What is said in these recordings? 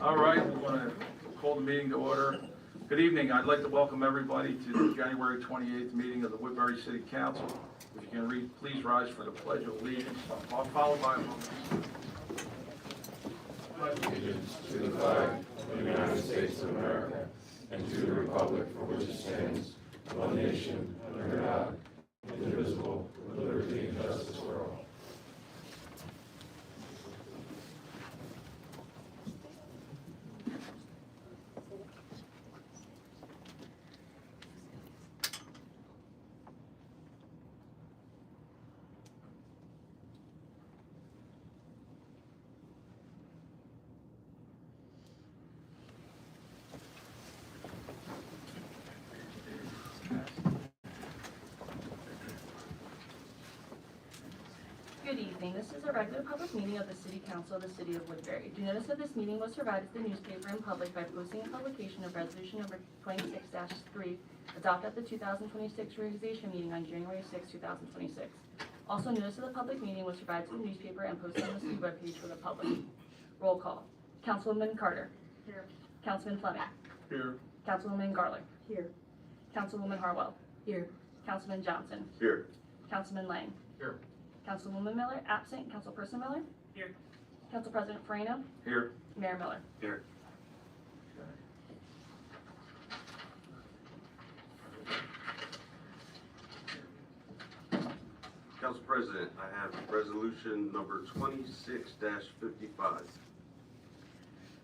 All right, we want to call the meeting to order. Good evening. I'd like to welcome everybody to the January 28th meeting of the Woodbury City Council. If you can please rise for the Pledge of Allegiance, followed by a moment. Allegiance to the flag of the United States of America and to the republic for which it stands, one nation, under God, indivisible, with liberty and justice for all. Good evening. This is a regular public meeting of the City Council of the City of Woodbury. Due notice of this meeting was provided to the newspaper and public by posting a publication of Resolution Number 26-3, adopted at the 2026 reorganization meeting on January 6, 2026. Also, notice of the public meeting was provided to the newspaper and posted on the city webpage for the public. Roll call. Councilwoman Carter. Here. Councilman Fleming. Here. Councilwoman Garlick. Here. Councilwoman Harwell. Here. Councilman Johnson. Here. Councilman Lang. Here. Councilwoman Miller, absent. Councilperson Miller? Here. Council President Farino? Here. Mayor Miller? Here. Council President, I have resolution number 26-55.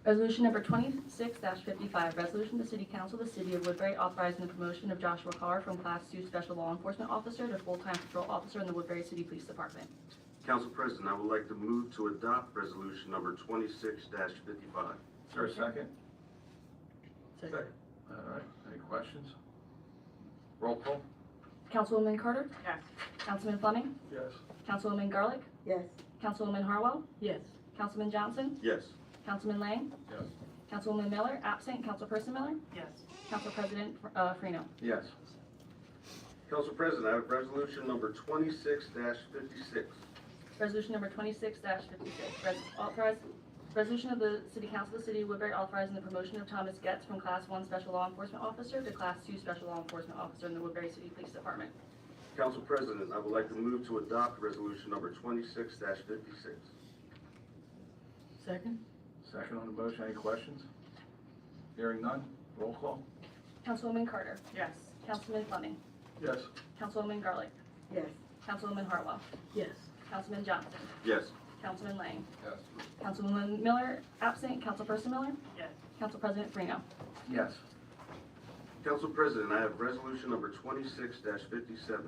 Resolution number 26-55, resolution to the City Council of the City of Woodbury authorizing the promotion of Joshua Carr from Class 2 Special Law Enforcement Officer to full-time patrol officer in the Woodbury City Police Department. Council President, I would like to move to adopt resolution number 26-55. Is there a second? Second. All right. Any questions? Roll call. Councilwoman Carter? Yes. Councilman Fleming? Yes. Councilwoman Garlick? Yes. Councilwoman Harwell? Yes. Councilman Johnson? Yes. Councilman Lang? Yes. Councilwoman Miller, absent. Councilperson Miller? Yes. Council President Farino? Yes. Council President, I have resolution number 26-56. Resolution number 26-56, resolution of the City Council of the City of Woodbury authorizing the promotion of Thomas Getz from Class 1 Special Law Enforcement Officer to Class 2 Special Law Enforcement Officer in the Woodbury City Police Department. Council President, I would like to move to adopt resolution number 26-56. Second. Second on the motion. Any questions? Hearing none. Roll call. Councilwoman Carter. Yes. Councilman Fleming. Yes. Councilwoman Garlick. Yes. Councilwoman Harwell. Yes. Councilman Johnson. Yes. Councilman Lang. Yes. Councilwoman Miller, absent. Councilperson Miller. Yes. Council President Farino. Yes. Council President, I have resolution number 26-57.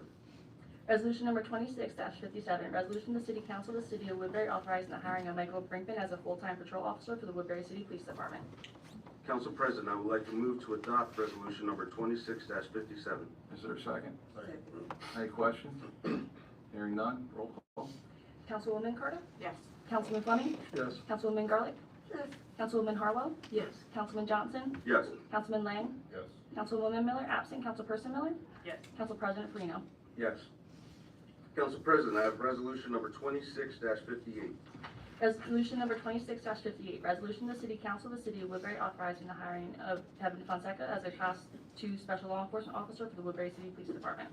Resolution number 26-57, resolution of the City Council of the City of Woodbury authorizing the hiring of Michael Brinkman as a full-time patrol officer for the Woodbury City Police Department. Council President, I would like to move to adopt resolution number 26-57. Is there a second? Second. Any questions? Hearing none. Roll call. Councilwoman Carter? Yes. Councilman Fleming? Yes. Councilwoman Garlick? Yes. Councilwoman Harwell? Yes. Councilman Johnson? Yes. Councilman Lang? Yes. Councilwoman Miller, absent. Councilperson Miller? Yes. Council President Farino. Yes. Council President, I have resolution number 26-58. Resolution number 26-58, resolution of the City Council of the City of Woodbury authorizing the hiring of Kevin Fonseca as a Class 2 Special Law Enforcement Officer for the Woodbury City Police Department.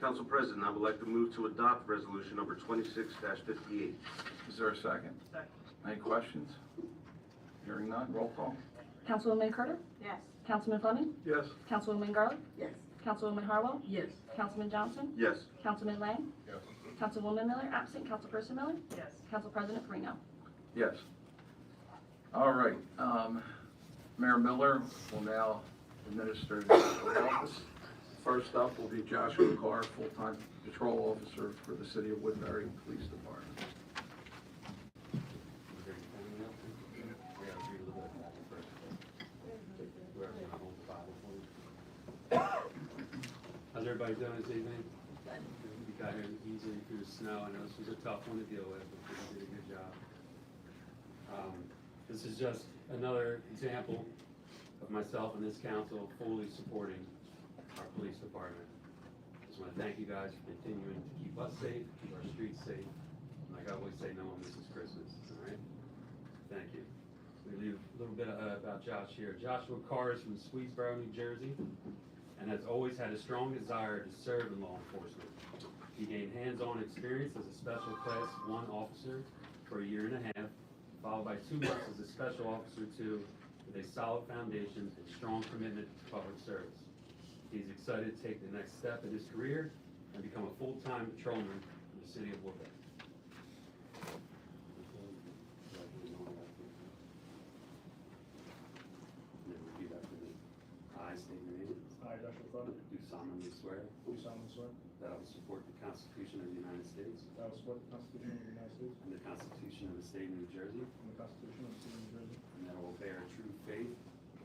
Council President, I would like to move to adopt resolution number 26-58. Is there a second? Second. Any questions? Hearing none. Roll call. Councilwoman Carter? Yes. Councilman Fleming? Yes. Councilwoman Garlick? Yes. Councilwoman Harwell? Yes. Councilman Johnson? Yes. Councilman Lang? Yes. Councilwoman Miller, absent. Councilperson Miller? Yes. Council President Farino. Yes. All right. Mayor Miller will now administer the oath of office. First up will be Joshua Carr, full-time patrol officer for the City of Woodbury Police Department. How's everybody doing this evening? We got here easily through the snow. I know this was a tough one to deal with, but you did a good job. This is just another example of myself and this council fully supporting our police department. Just want to thank you guys for continuing to keep us safe, keep our streets safe. Like I always say, no one misses Christmas, all right? Thank you. We leave a little bit about Josh here. Joshua Carr is from Swedesboro, New Jersey, and has always had a strong desire to serve in law enforcement. He gained hands-on experience as a Special Class 1 officer for a year and a half, followed by 2 months as a Special Officer 2 with a solid foundation and strong commitment to public service. He's excited to take the next step in his career and become a full-time patrolman in the City of Woodbury. Repeat after me. I state your name. I, Joshua Carr, Do solemnly swear do solemnly swear that I will support the Constitution of the United States that I will support the Constitution of the United States and the Constitution of the State of New Jersey, and the Constitution of the State of New Jersey. and that I will bear true faith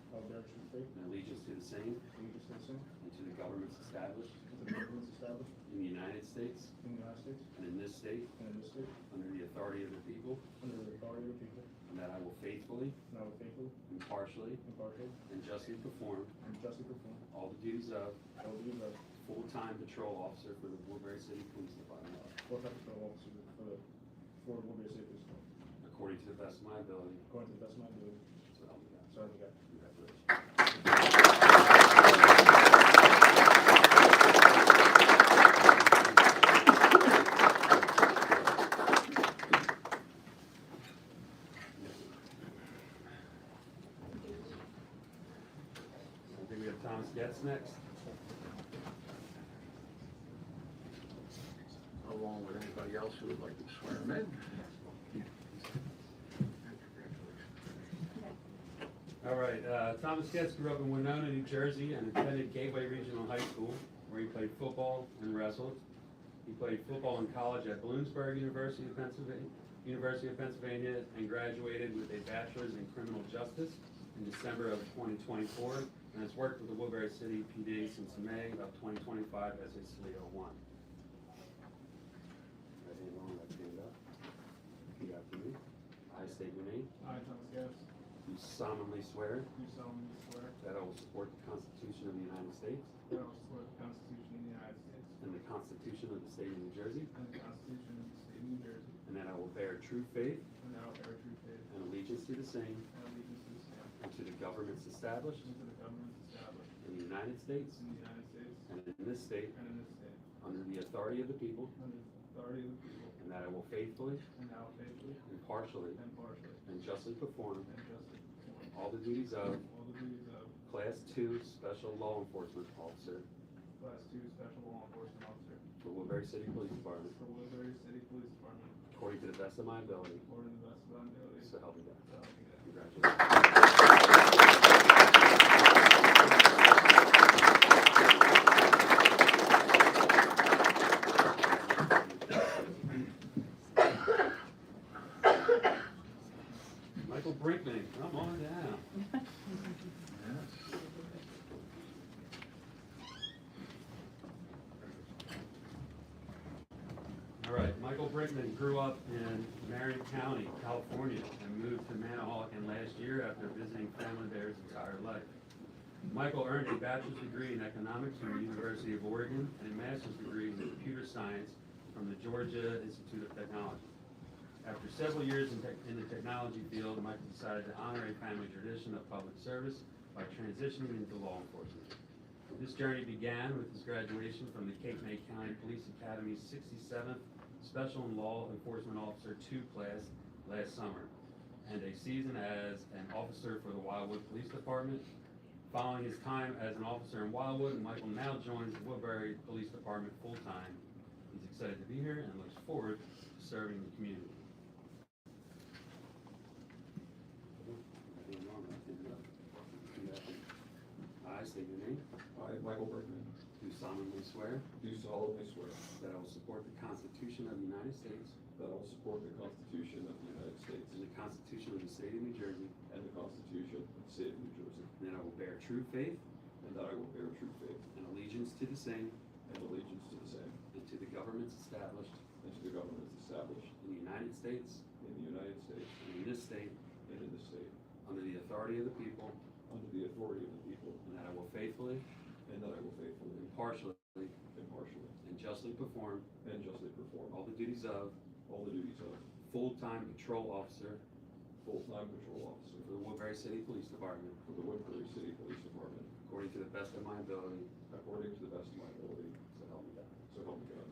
I will bear true faith and allegiance to the same and allegiance to the same, and to the governments established and to the governments established in the United States in the United States and in this state and in this state, under the authority of the people, under the authority of the people, and that I will faithfully, and I will faithfully, impartially, impartially, and justly perform and justly perform all the duties of all the duties of full-time patrol officer for the Woodbury City Police Department, full-time patrol officer for the Woodbury City Police Department, according to the best of my ability. according to the best of my ability. So help me God. So help me God. Congratulations. I think we have Thomas Getz next. Along with anybody else who would like to swear him in. All right, Thomas Getz grew up in Winona, New Jersey, and attended Gateway Regional High School, where he played football and wrestled. He played football in college at Bloomsburg University of Pennsylvania, and graduated with a bachelor's in criminal justice in December of 2024, and has worked with the Woodbury City PD since May of 2025 as a SLEO 1. Right hand on, left hand up. Repeat after me. I state your name. I, Thomas Gass, Do solemnly swear do solemnly swear that I will support the Constitution of the United States that I will support the Constitution of the United States and the Constitution of the State of New Jersey, and the Constitution of the State of New Jersey, and that I will bear true faith and that I will bear true faith and allegiance to the same and allegiance to the same, and to the governments established and to the governments established in the United States in the United States and in this state and in this state, under the authority of the people, under the authority of the people, and that I will faithfully, and that I will faithfully, impartially, impartially, and justly perform and justly perform all the duties of all the duties of Class 2 Special Law Enforcement Officer Class 2 Special Law Enforcement Officer for Woodbury City Police Department, for Woodbury City Police Department, according to the best of my ability, according to the best of my ability. so help me God. So help me God. Congratulations. Michael Brinkman, come on down. All right, Michael Brinkman grew up in Marion County, California, and moved to Manahawkin last year after visiting family there his entire life. Michael earned a bachelor's degree in economics from the University of Oregon and a master's degree in computer science from the Georgia Institute of Technology. After several years in the technology field, Michael decided to honor a family tradition of public service by transitioning into law enforcement. This journey began with his graduation from the Cape May County Police Academy's 67th Special and Law Enforcement Officer 2 class last summer, and a season as an officer for the Wildwood Police Department. Following his time as an officer in Wildwood, Michael now joins the Woodbury Police Department full-time. He's excited to be here and looks forward to serving the community. I state your name. I, Michael Brinkman, Do solemnly swear do solemnly swear that I will support the Constitution of the United States that I will support the Constitution of the United States and the Constitution of the State of New Jersey, and the Constitution of the State of New Jersey, and that I will bear true faith and that I will bear true faith and allegiance to the same and allegiance to the same and to the governments established and to the governments established in the United States in the United States and in this state and in this state, under the authority of the people, under the authority of the people, and that I will faithfully, and that I will faithfully, impartially, impartially, and justly perform and justly perform all the duties of all the duties of full-time patrol officer full-time patrol officer for the Woodbury City Police Department for the Woodbury City Police Department according to the best of my ability, according to the best of my ability, so help me God. so help me God.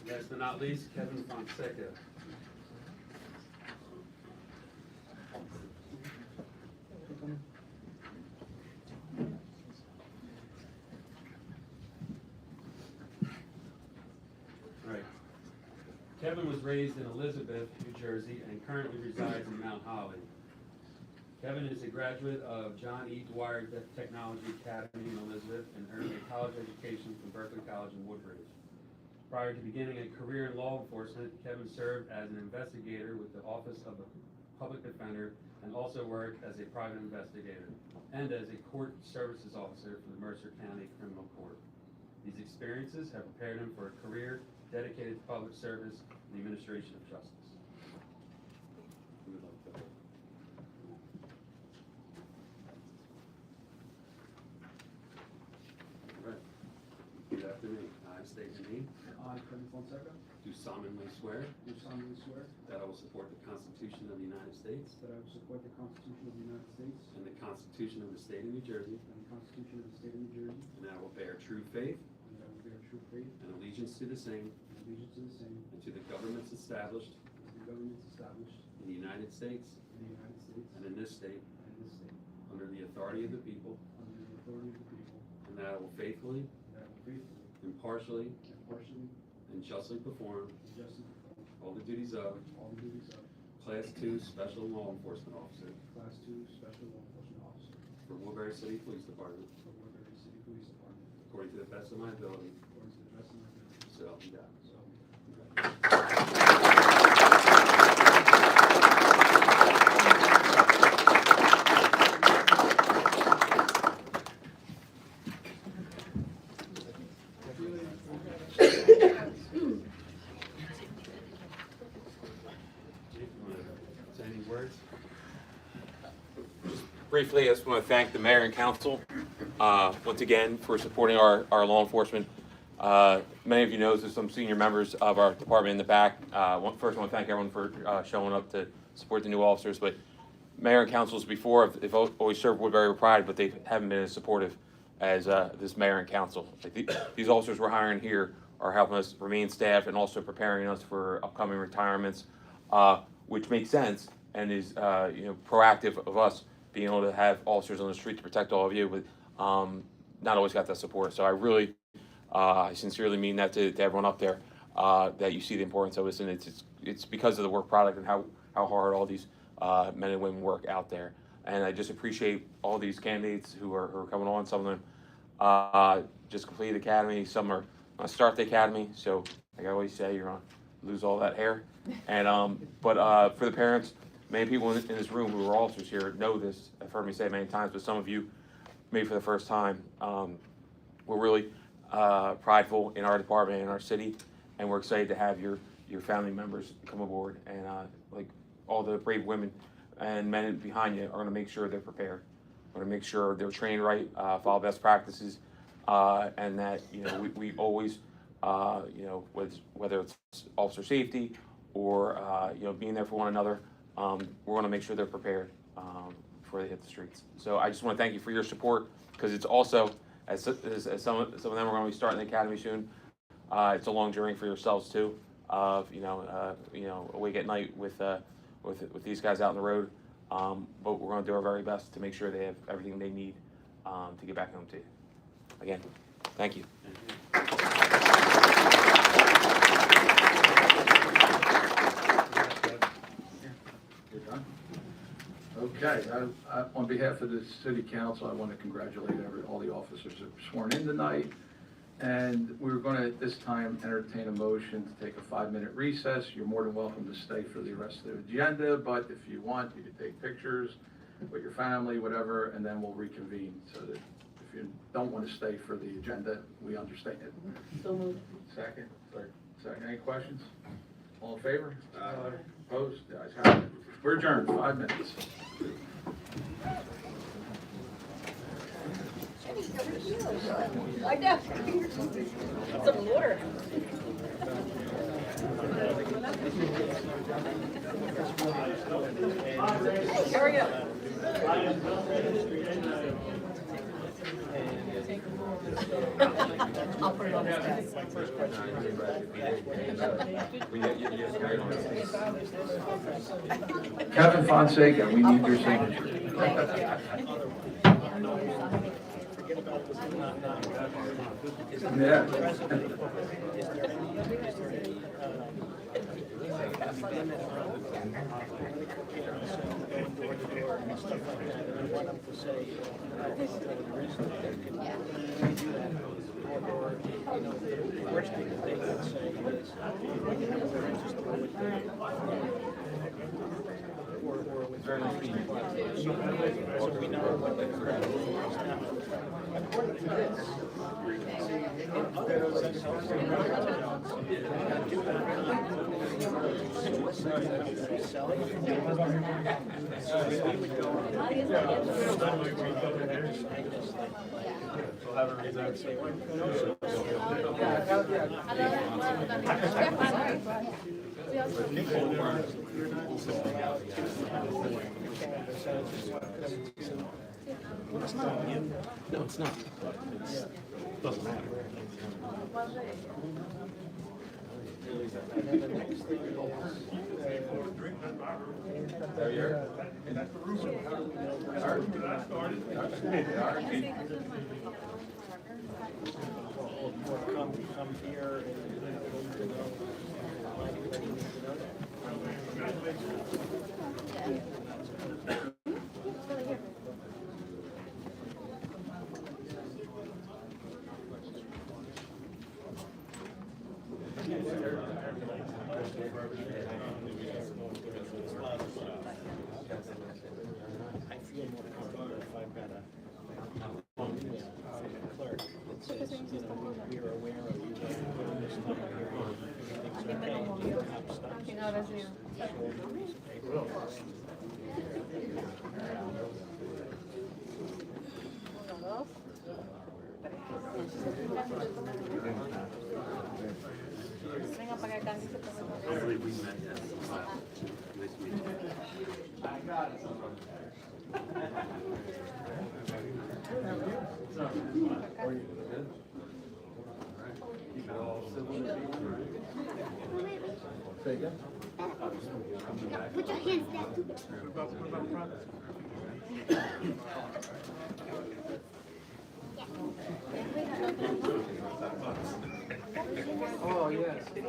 Last but not least, Kevin Fonseca. Right. Kevin was raised in Elizabeth, New Jersey, and currently resides in Mount Holly. Kevin is a graduate of John E. Dwyer Technology Academy in Elizabeth and earned a college education from Berkeley College in Woodbury. Prior to beginning a career in law enforcement, Kevin served as an investigator with the Office of the Public Defender and also worked as a private investigator and as a court services officer for the Mercer County Criminal Court. These experiences have prepared him for a career dedicated to public service and the administration of justice. Who would like to- All right. Repeat after me. I state your name. I, Kevin Fonseca, Do solemnly swear do solemnly swear that I will support the Constitution of the United States that I will support the Constitution of the United States and the Constitution of the State of New Jersey, and the Constitution of the State of New Jersey, and that I will bear true faith and that I will bear true faith and allegiance to the same and allegiance to the same and to the governments established as the governments established in the United States in the United States and in this state and in this state, under the authority of the people, under the authority of the people, and that I will faithfully, and that I will faithfully, impartially, impartially, and justly perform and justly perform all the duties of all the duties of Class 2 Special Law Enforcement Officer Class 2 Special Law Enforcement Officer for Woodbury City Police Department for Woodbury City Police Department, according to the best of my ability, according to the best of my ability, so help me God. so help me God. Chief, you want to say any words? Briefly, I just want to thank the mayor and council once again for supporting our law enforcement. Many of you know there's some senior members of our department in the back. First, I want to thank everyone for showing up to support the new officers. But mayor and councils before have always served Woodbury with pride, but they haven't been as supportive as this mayor and council. These officers we're hiring here are helping us remain staffed and also preparing us for upcoming retirements, which makes sense and is proactive of us being able to have officers on the street to protect all of you, but not always got that support. So I really, I sincerely mean that to everyone up there, that you see the importance of this, and it's because of the work product and how hard all these men and women work out there. And I just appreciate all these candidates who are coming on. Some of them just completed the academy. Some are going to start the academy. So like I always say, you're going to lose all that hair. And but for the parents, many people in this room who are officers here know this. I've heard me say it many times, but some of you, maybe for the first time, we're really prideful in our department and our city, and we're excited to have your family members come aboard. And like all the brave women and men behind you are going to make sure they're prepared. We're going to make sure they're trained right, follow best practices, and that we always whether it's officer safety or being there for one another. We're going to make sure they're prepared before they hit the streets. So I just want to thank you for your support, because it's also, as some of them are going to be starting the academy soon, it's a long journey for yourselves too, of awake at night with these guys out on the road. But we're going to do our very best to make sure they have everything they need to get back home to you. Again, thank you. Thank you. Okay, on behalf of the city council, I want to congratulate all the officers that were sworn in tonight. And we're going to, at this time, entertain a motion to take a 5-minute recess. You're more than welcome to stay for the rest of the agenda, but if you want, you can take pictures with your family, whatever, and then we'll reconvene. So that if you don't want to stay for the agenda, we understand it. So moved. Second, third, second, any questions? All in favor? Opposed? The ayes have it. We're adjourned, 5 minutes. I know. Some water. Hurry up. I'll put it on his desk. Kevin Fonseca, we need your signature. Yeah. No, it's not. Doesn't matter. Come here I feel more comfortable if I've got a email from the clerk that says, we are aware of you putting this stuff here. Everything's okay. Do you have stuff? Put your hands down. Oh, yes. The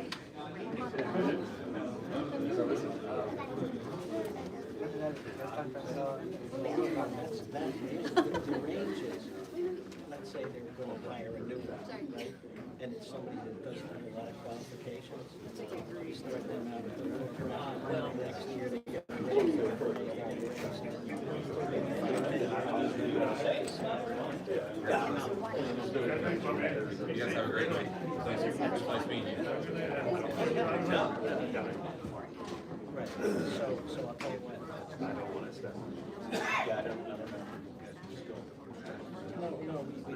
range is, let's say they were gonna hire a new one, right? And it's somebody that doesn't have a lot of qualifications. Start them out at the well, next year they get a raise for a You guys have a great night. Nice meeting you. Right, so I'll tell you what. I don't want to step. Yeah, I don't know. No, we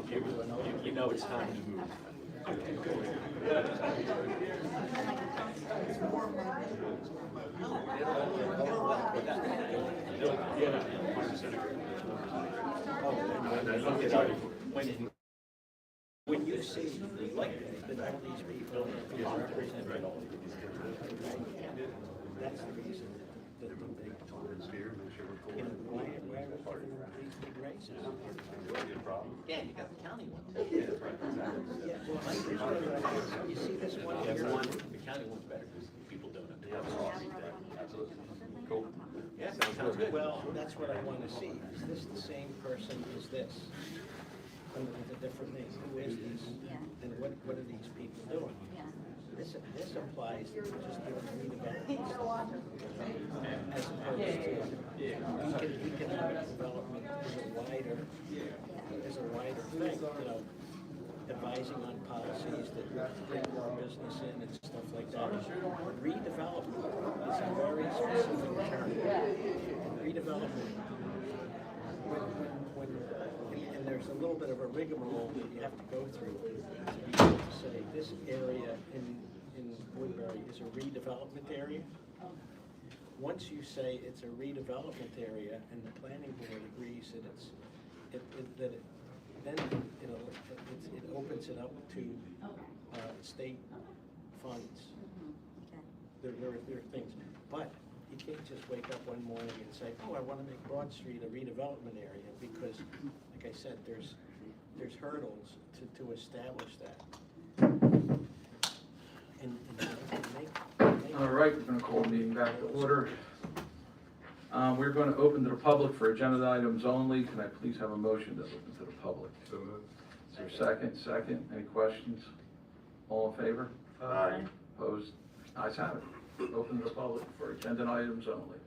can't. You know it's time to move. When you see like that all these people are represented, that's the reason that the big, you know, why are these big races? Yeah, you got the county one. Yeah, well, you see this one here. The county one's better because people don't have to. Absolutely. Cool. Yeah, sounds good. Well, that's what I want to see. Is this the same person as this? Under with a different name? Who is this? Yeah. And what are these people doing? Yeah. This applies to just doing redevelopment stuff. As opposed to economic development is a wider thing, you know, advising on policies that bring more business in and stuff like that. Redevelopment is a very specific term. Redevelopment, and there's a little bit of a rigmarole that you have to go through to be able to say this area in Woodbury is a redevelopment area. Once you say it's a redevelopment area and the planning board agrees that then it opens it up to state funds. There are things, but you can't just wake up one morning and say, oh, I want to make Broad Street a redevelopment area, because, like I said, there's hurdles to establish that. And make All right, we're gonna call the meeting back to order. We're gonna open to the public for agenda items only. Can I please have a motion to open to the public? So moved. Is there a second? Second. Any questions? All in favor? Aye. Opposed? Ayes have it. Open to the public for agenda items only.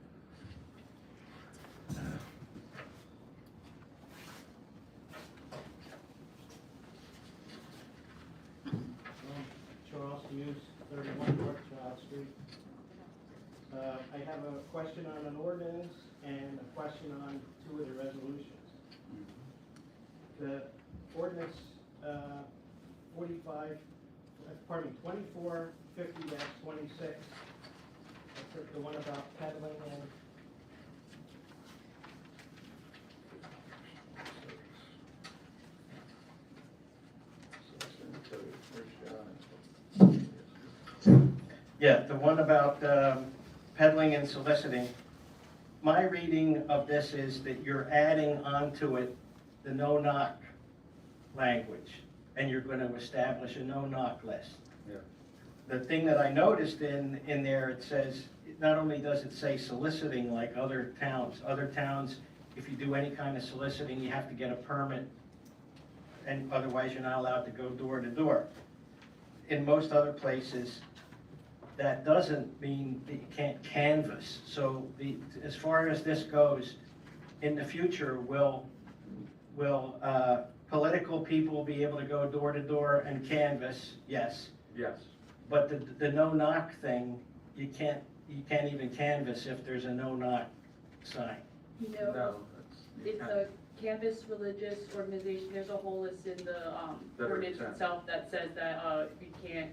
Charles Hughes, 31 North Child Street. I have a question on an ordinance and a question on two of the resolutions. The ordinance 2450-26, that's the one about peddling and yeah, the one about peddling and soliciting. My reading of this is that you're adding onto it the no-knock language, and you're going to establish a no-knock list. Yeah. The thing that I noticed in there, it says, not only does it say soliciting like other towns, if you do any kind of soliciting, you have to get a permit, and otherwise you're not allowed to go door to door. In most other places, that doesn't mean that you can't canvass. So as far as this goes, in the future, will political people be able to go door to door and canvass? Yes. Yes. But the no-knock thing, you can't even canvass if there's a no-knock sign. No, No. it's a campus religious organization. There's a whole list in the That are ordinance exempt. itself that says that you can't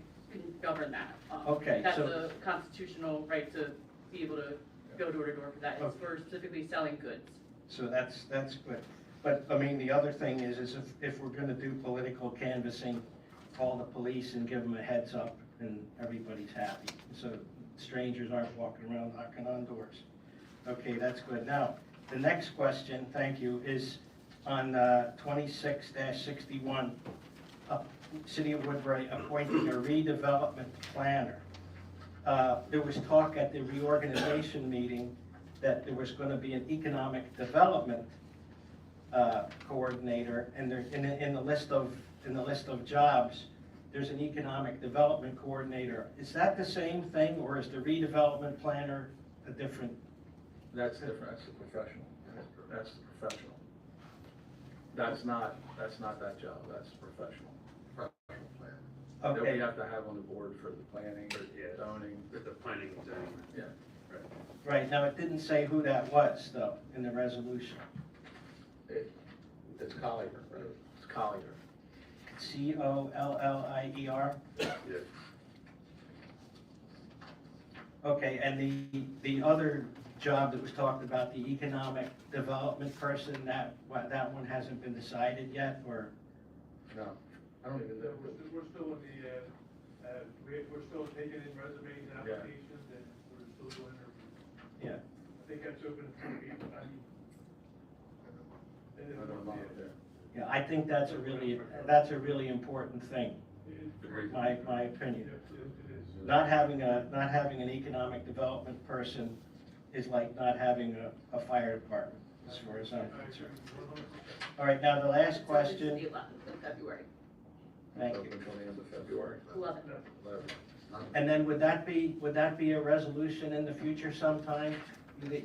govern that. Okay, That's so- a constitutional right to be able to go door to door for that. It's Okay. for specifically selling goods. So that's good. But, I mean, the other thing is if we're gonna do political canvassing, call the police and give them a heads up, and everybody's happy. So strangers aren't walking around knocking on doors. Okay, that's good. Now, the next question, thank you, is on 26-61. City of Woodbury appointing a redevelopment planner. There was talk at the reorganization meeting that there was going to be an economic development coordinator, and there, in the list of jobs, there's an economic development coordinator. Is that the same thing, or is the redevelopment planner a different? That's different. That's the professional. That's the professional. That's not that job. That's the professional. Professional plan. That we Okay. have to have on the board for the planning, zoning. With the planning and zoning. Yeah. Right, now it didn't say who that was, though, in the resolution. It's Collier, right? It's Collier. Collier? Yeah. Okay, and the other job that was talked about, the economic development person, that one hasn't been decided yet, or? No, I don't even know. We're still in the, we're still taking in resumes and Yeah. applications, and we're still doing interviews. Yeah. I think that's open to 2 people. I don't know there. Yeah, I think that's a really important thing, my opinion. Not having an economic development person is like not having a fire department, as far as I'm concerned. All right, now the last question, The 11th of February. thank you. Open till the end of February. 11th. 11. And then would that be a resolution in the future sometime? Okay.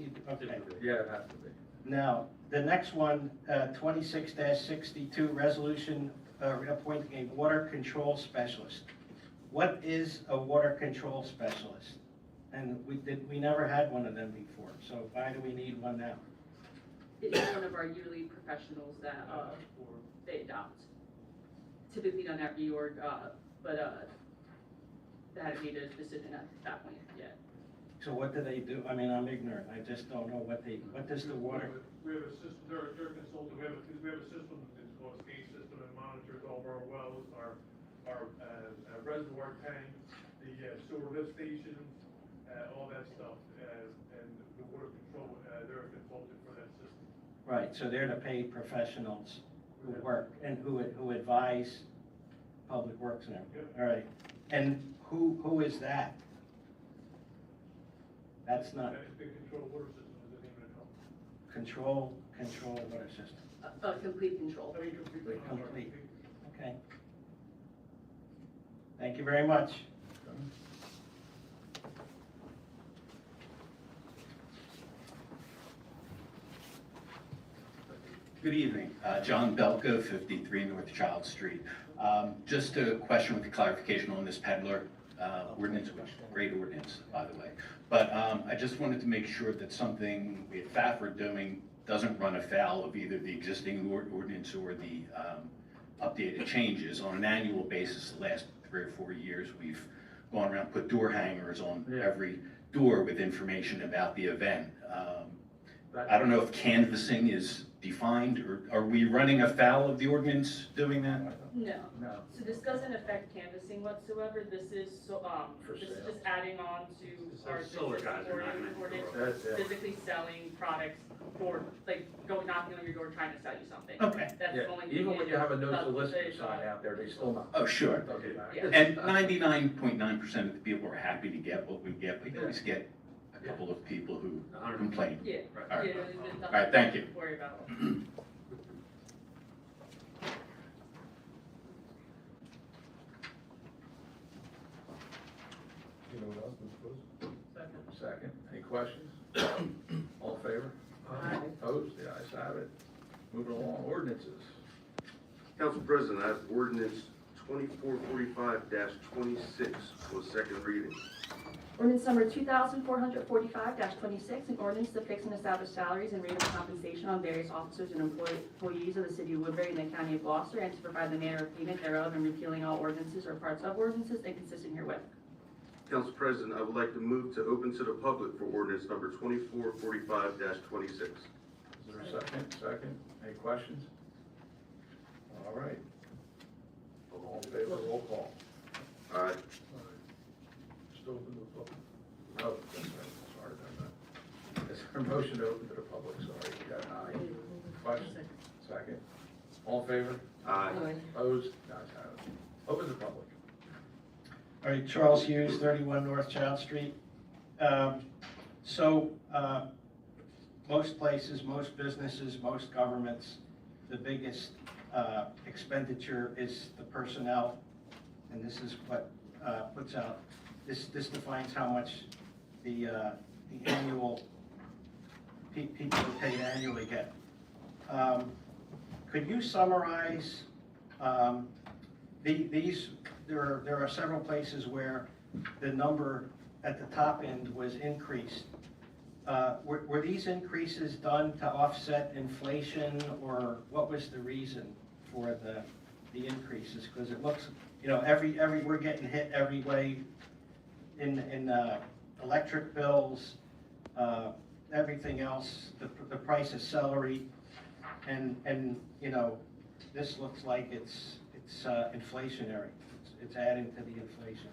Yeah, it has to be. Now, the next one, 26-62, resolution appointing a water control specialist. What is a water control specialist? And we never had one of them before, so why do we need one now? It is one of our yearly professionals that they adopt. Typically done every org, but they hadn't made a decision at that point yet. So what do they do? I mean, I'm ignorant, I just don't know what does the water, We have a system, they're consultant, we have a system, it's called a SCADA system, that monitors all of our wells, our reservoir tanks, the sewer lift stations, all that stuff, and the water control, they're a consultant for that system. right, so they're the paid professionals who work and who advise Public Works and everything. All right, and who is that? That's not The control water system is the name of the company. control water system. Complete control. I mean, Complete. Okay. Thank you very much. Good evening. John Belka, 53 North Child Street. Just a question with the clarification on this peddler ordinance, which great ordinance, by the way. But I just wanted to make sure that something we at FAF are doing doesn't run afoul of either the existing ordinance or the updated changes. On an annual basis, the last 3 or 4 years, we've gone around, put door hangers on every door with information about the event. I don't know if canvassing is defined, or are we running afoul of the ordinance doing that? No. No. So this doesn't affect canvassing whatsoever. This is this is just adding on to our solar guys are not meant to ordinance, grow. That's it. physically selling products for, like, going knocking on your door trying to sell you something. Okay. That's Yeah, the only thing. even when it you have a is. no That's solicitor the- sign out there, they still not. Oh, sure. Okay. Yeah. And 99.9% of the people are happy to get what we get. We always get a couple of people who complain. Yeah. All right. Yeah, there's nothing All right, thank you. to worry about. Second. Any questions? All in favor? Aye. Opposed? The ayes have it. Moving along, ordinances. Council President, I have ordinance 2445-26 for second reading. Ordinance number 2445-26, an ordinance to fix and establish salaries and rate of compensation on various officers and employees of the city of Woodbury and the county of Gloucester, and to provide the manner of payment thereof, and repealing all ordinances or parts of ordinances inconsistent herewith. Council President, I would like to move to open to the public for ordinance number 2445-26. Is there a second? Second. Any questions? All right. All in favor, roll call. Aye. Still open to the public? Oh, that's right, sorry about that. Is there a motion to open to the public? Sorry, you got aye. Question? Second. All in favor? Aye. Opposed? Ayes have it. Open to the public. All right, Charles Hughes, 31 North Child Street. Most places, most businesses, most governments, the biggest expenditure is the personnel, and this is what puts out, this defines how much the annual, people who paid annually get. Could you summarize there are several places where the number at the top end was increased. Were these increases done to offset inflation, or what was the reason for the increases? Because it looks, we're getting hit every way in electric bills, everything else, the price of celery, and this looks like it's inflationary. It's adding to the inflation.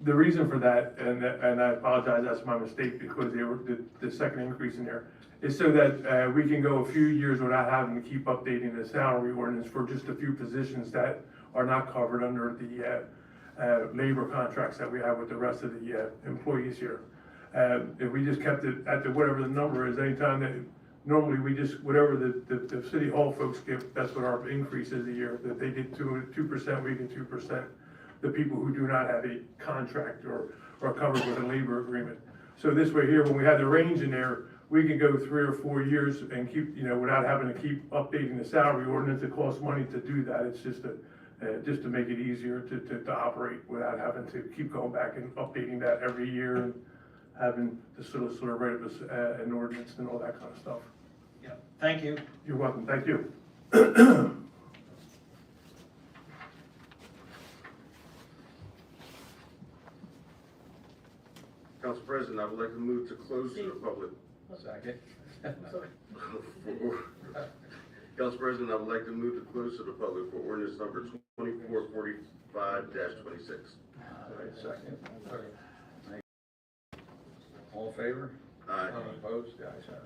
The reason for that, and I apologize, that's my mistake, because they were the second increase in there, is so that we can go a few years without having to keep updating the salary ordinance for just a few positions that are not covered under the labor contracts that we have with the rest of the employees here. If we just kept it at the, whatever the number is, anytime that, normally we just, whatever the city hall folks give, that's what our increase is a year. That they did 2%, we get 2%. The people who do not have a contract or are covered with a labor agreement. So this way here, when we have the range in there, we can go 3 or 4 years and keep, without having to keep updating the salary ordinance. It costs money to do that. It's just to make it easier to operate without having to keep going back and updating that every year and having the solicitor write up an ordinance and all that kind of stuff. Yeah, thank you. You're welcome. Thank you. Council President, I would like to move to close to the public. Second. Council President, I would like to move to close to the public for ordinance number 2445-26. All right, second. All in favor? Aye. Opposed? The ayes have it.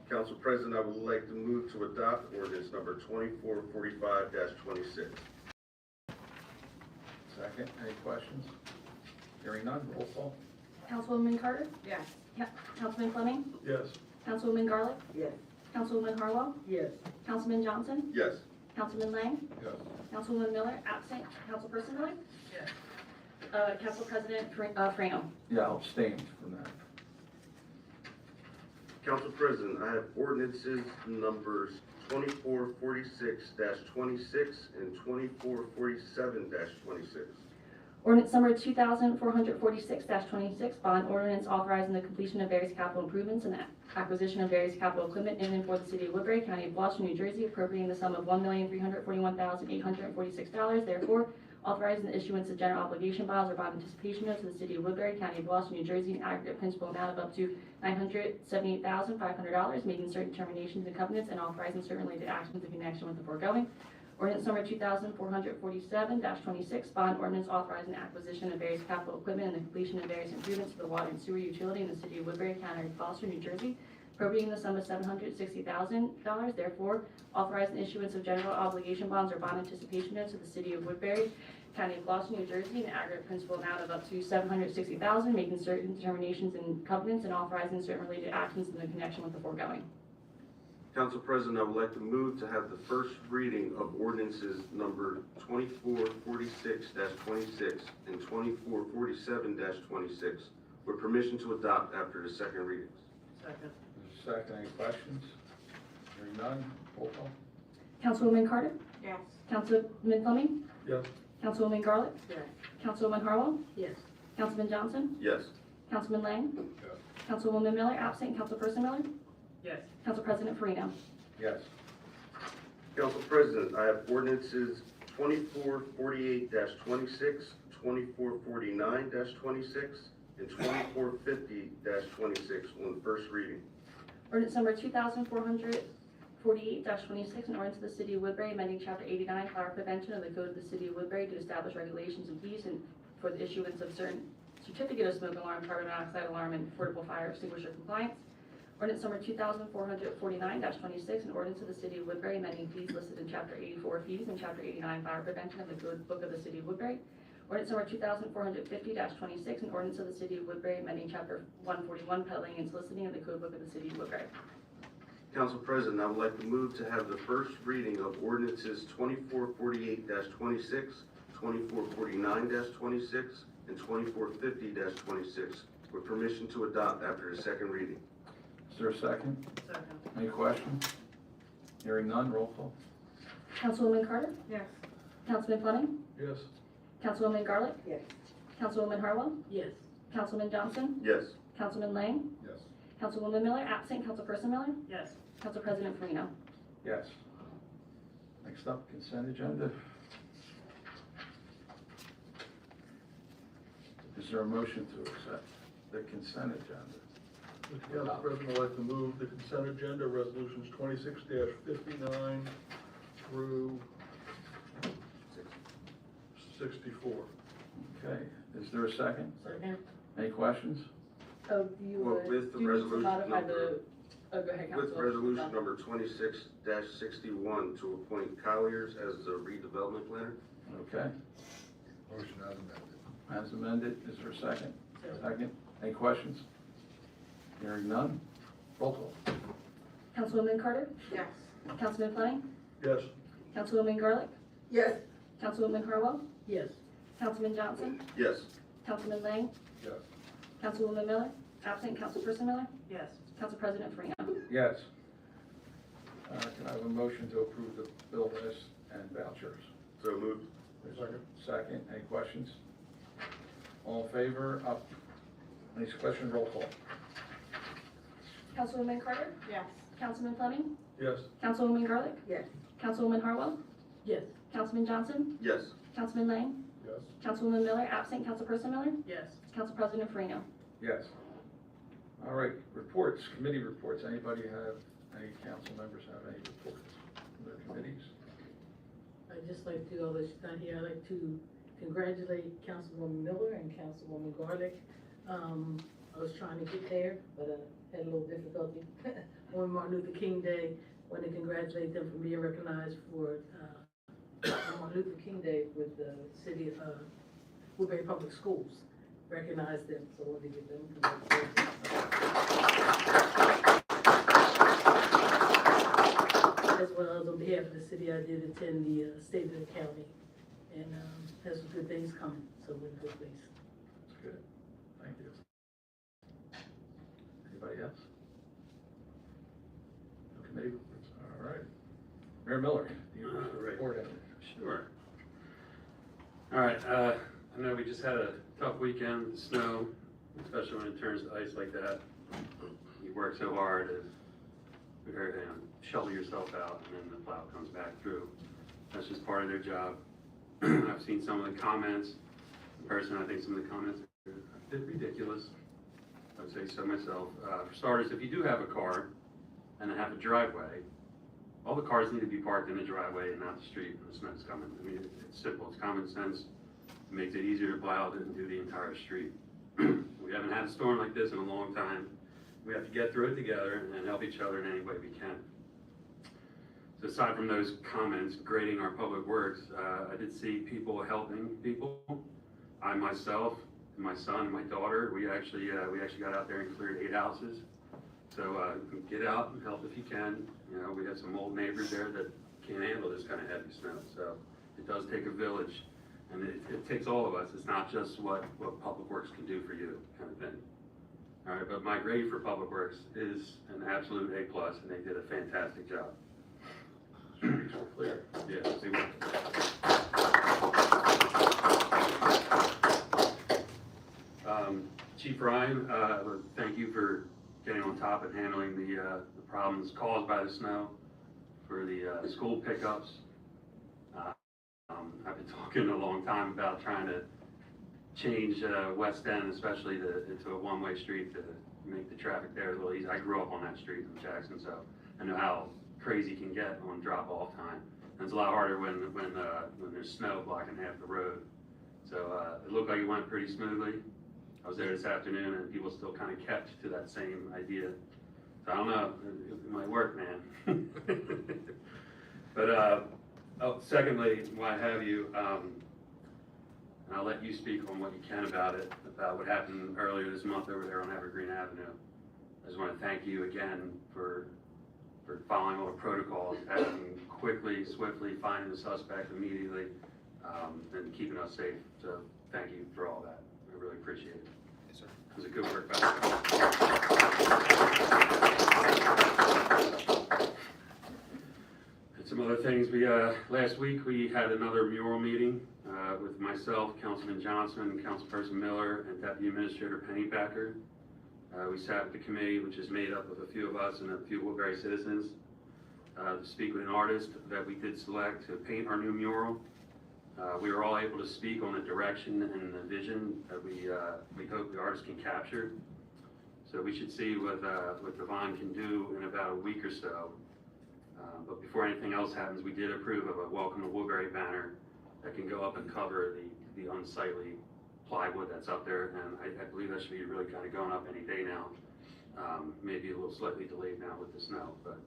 Council President, I would like to move to adopt ordinance number 2445-26. Second. Any questions? Hearing none, roll call. Councilwoman Carter? Yes. Councilman Fleming? Yes. Councilwoman Garlick? Yes. Councilwoman Harwell? Yes. Councilman Johnson? Yes. Councilman Lang? Yes. Councilwoman Miller, absent. Councilperson Miller? Yes. Council President Frano? Yeah, I'll abstain from that. Council President, I have ordinances numbers 2446-26 and 2447-26. Ordinance number 2446-26, bond ordinance authorizing the completion of various capital improvements and the acquisition of various capital equipment in and for the city of Woodbury, County of Bluffton, New Jersey, appropriating the sum of $1,341,846. Therefore, authorizing the issuance of general obligation bonds or bond anticipation notes to the city of Woodbury, County of Bluffton, New Jersey, in aggregate principal amount of up to $978,500, making certain determinations and covenants and authorizing certain related actions in connection with the foregoing. Ordinance number 2447-26, bond ordinance authorizing the acquisition of various capital equipment and the completion of various improvements to the water and sewer utility in the city of Woodbury, County of Gloucester, New Jersey, appropriating the sum of $760,000. Therefore, authorizing the issuance of general obligation bonds or bond anticipation notes to the city of Woodbury, County of Gloucester, New Jersey, an aggregate principal amount of up to $760,000, making certain determinations and covenants and authorizing certain related actions in connection with the foregoing. Council President, I would like to move to have the first reading of ordinances number 2446-26 and 2447-26 with permission to adopt after the second readings. Second. Second. Any questions? Hearing none, roll call. Councilwoman Carter? Yes. Councilman Fleming? Yes. Councilwoman Garlick? Yes. Councilwoman Harwell? Yes. Councilman Johnson? Yes. Councilman Lang? Yes. Councilwoman Miller, absent. Councilperson Miller? Yes. Council President Farino? Yes. Council President, I have ordinances 2448-26, 2449-26, and 2450-26 on first reading. Ordinance number 2448-26, an ordinance of the City of Woodbury amending Chapter 89, fire prevention of the Code of the City of Woodbury to establish regulations and fees and for the issuance of certain certificate of smoke alarm, carbon monoxide alarm, and portable fire extinguisher compliance. Ordinance number 2449-26, an ordinance of the City of Woodbury amending fees listed in Chapter 84 fees and Chapter 89 fire prevention of the Code Book of the City of Woodbury. Ordinance number 2450-26, an ordinance of the City of Woodbury amending Chapter 141 peddling and soliciting of the Code Book of the City of Woodbury. Council President, I would like to move to have the first reading of ordinances 2448-26, 2449-26, and 2450-26 with permission to adopt after the second reading. Is there a second? Second. Any questions? Hearing none, roll call. Councilwoman Carter? Yes. Councilman Fleming? Yes. Councilwoman Garlick? Yes. Councilwoman Harwell? Yes. Councilman Johnson? Yes. Councilman Lang? Yes. Councilwoman Miller, absent. Councilperson Miller? Yes. Council President Farino? Yes. Next up, consent agenda. Is there a motion to accept the consent agenda? Mr. Council President, I'd like to move the consent agenda, resolutions 26-59 through 64. Okay, is there a second? Second. Any questions? Oh, you Well, with the do you need to resolution modify number- the, oh, go ahead, With Council. resolution number 26-61 to appoint Colliers as the redevelopment planner. Okay, Motion as amended. as amended, is there a second? Second. Any questions? Hearing none, roll call. Councilwoman Carter? Yes. Councilman Fleming? Yes. Councilwoman Garlick? Yes. Councilwoman Harwell? Yes. Councilman Johnson? Yes. Councilman Lang? Yes. Councilwoman Miller? Absent Councilperson Miller? Yes. Council President Farina? Yes. Can I have a motion to approve the bill list and vouchers? So moved. Second. Second, any questions? All in favor? Up. Any question? Roll call. Councilwoman Carter? Yes. Councilman Fleming? Yes. Councilwoman Garlick? Yes. Councilwoman Harwell? Yes. Councilman Johnson? Yes. Councilman Lang? Yes. Councilwoman Miller? Absent Councilperson Miller? Yes. Council President Farina? Yes. All right, reports, committee reports. Anybody have, any council members have any reports from their committees? I'd just like to, although she's not here, I'd like to congratulate Councilwoman Miller and Councilwoman Garlick. I was trying to get there, but had a little difficulty on Martin Luther King Day. Want to congratulate them for being recognized for Martin Luther King Day with the city of Woodbury Public Schools. Recognize them, so I want to give them congratulations. As well as on behalf of the city, I did attend the State of the County and has some good things coming, so we're in a good place. That's good. Thank you. Anybody else? No committee reports? All right. Mayor Miller, do you have a report? Sure. All right, I know we just had a tough weekend with the snow, especially when it turns to ice like that. You work so hard to shovel yourself out, and then the plow comes back through. That's just part of their job. I've seen some of the comments. In person, I think some of the comments are a bit ridiculous. I would say so myself. For starters, if you do have a car and have a driveway, all the cars need to be parked in the driveway and not the street when the snow's coming. I mean, it's simple, it's common sense. It makes it easier to plow than do the entire street. We haven't had a storm like this in a long time. We have to get through it together and help each other in any way we can. So aside from those comments grading our public works, I did see people helping people. I myself, and my son and my daughter, we actually got out there and cleared 8 houses. So get out and help if you can. You know, we have some old neighbors there that can't handle this kind of heavy snow. So it does take a village, and it takes all of us. It's not just what Public Works can do for you, kind of thing. All right, but my grade for Public Works is an absolute A+, and they did a fantastic job. Streets were clear. Yeah, see what? Chief Ryan, thank you for getting on top and handling the problems caused by the snow for the school pickups. I've been talking a long time about trying to change West End, especially into a one-way street to make the traffic there a little easier. I grew up on that street in Jackson, so I know how crazy it can get on drop-off time. And it's a lot harder when there's snow blocking half the road. So it looked like it went pretty smoothly. I was there this afternoon, and people still kind of kept to that same idea. So I don't know, it might work, man. But secondly, while I have you, and I'll let you speak on what you can about it, about what happened earlier this month over there on Evergreen Avenue. I just want to thank you again for following all the protocols, acting quickly, swiftly, finding the suspect immediately, and keeping us safe. So thank you for all that. I really appreciate it. Yes, sir. It was a good work. And some other things. Last week we had another mural meeting with myself, Councilman Johnson, Councilperson Miller, and Deputy Administrator Pennypacker. We sat with the committee, which is made up of a few of us and a few Woodbury citizens, to speak with an artist that we did select to paint our new mural. We were all able to speak on the direction and the vision that we hope the artist can capture. So we should see what Devon can do in about a week or so. But before anything else happens, we did approve of a Welcome to Woodbury banner that can go up and cover the unsightly plywood that's up there, and I believe that should be really kind of going up any day now. Maybe a little slightly delayed now with the snow, but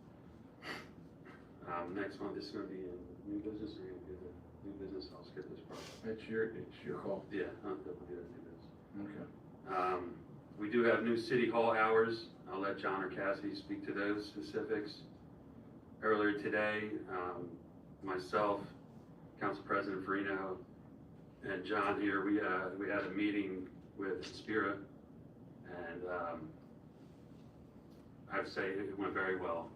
next month is going to be in new business, or you're going to do the new business. I'll skip this part. It's your call. Yeah, I'll definitely do that new business. Okay. We do have new city hall hours. I'll let John or Cassie speak to those specifics. Earlier today, myself, Council President Farino, and John here, we had a meeting with Spira, and I'd say it went very well.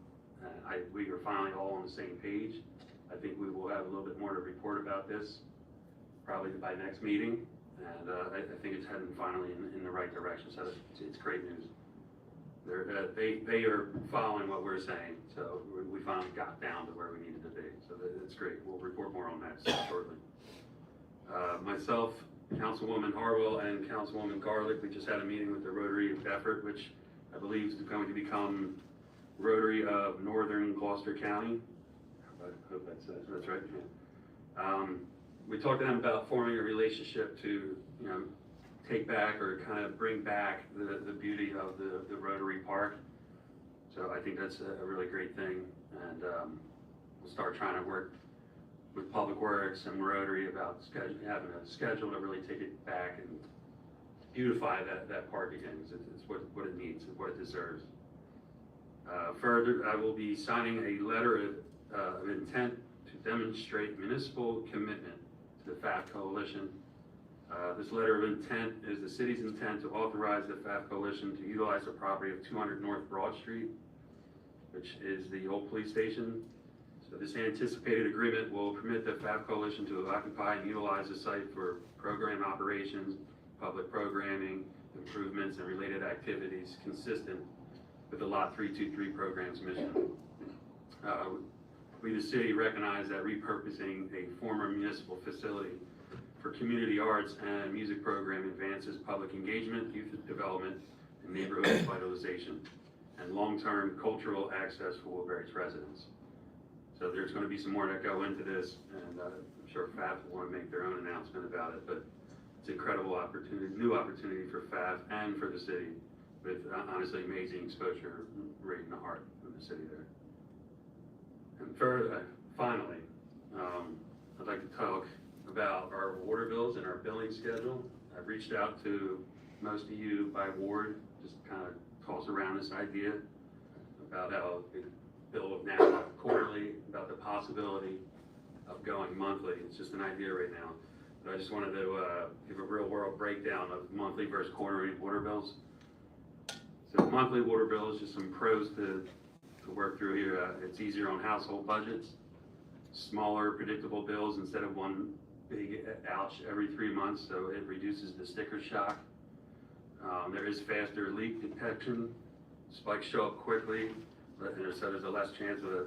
We are finally all on the same page. I think we will have a little bit more to report about this, probably by next meeting, and I think it's heading finally in the right direction, so it's great news. They are following what we're saying, so we finally got down to where we needed to be, so that's great. We'll report more on that shortly. Myself, Councilwoman Harwell, and Councilwoman Garlick, we just had a meeting with the Rotary of Bedford, which I believe is going to become Rotary of Northern Gloucester County. I hope that's right. Yeah. We talked to them about forming a relationship to, take back or kind of bring back the beauty of the Rotary Park. So I think that's a really great thing, and we'll start trying to work with Public Works and Rotary about having a schedule to really take it back and beautify that park again. It's what it needs and what it deserves. Further, I will be signing a letter of intent to demonstrate municipal commitment to the FAF Coalition. This letter of intent is the city's intent to authorize the FAF Coalition to utilize the property of 200 North Broad Street, which is the old police station. So this anticipated agreement will permit the FAF Coalition to occupy and utilize the site for program operations, public programming, improvements, and related activities consistent with the Lot 323 program's mission. We, the city, recognize that repurposing a former municipal facility for community arts and music program advances public engagement, youth development, and neighborhood revitalization, and long-term cultural access for Woodbury's residents. So there's going to be some more that go into this, and I'm sure FAF will want to make their own announcement about it, but it's an incredible opportunity, new opportunity for FAF and for the city, with honestly amazing exposure right in the heart of the city there. And finally, I'd like to talk about our water bills and our billing schedule. I've reached out to most of you by ward, just kind of toss around this idea about how the bill now quarterly, about the possibility of going monthly. It's just an idea right now. But I just wanted to give a real world breakdown of monthly versus quarterly water bills. So monthly water bill is just some pros to work through here. It's easier on household budgets, smaller predictable bills instead of one big ouch every 3 months, so it reduces the sticker shock. There is faster leak detection. Spikes show up quickly, so there's a less chance of a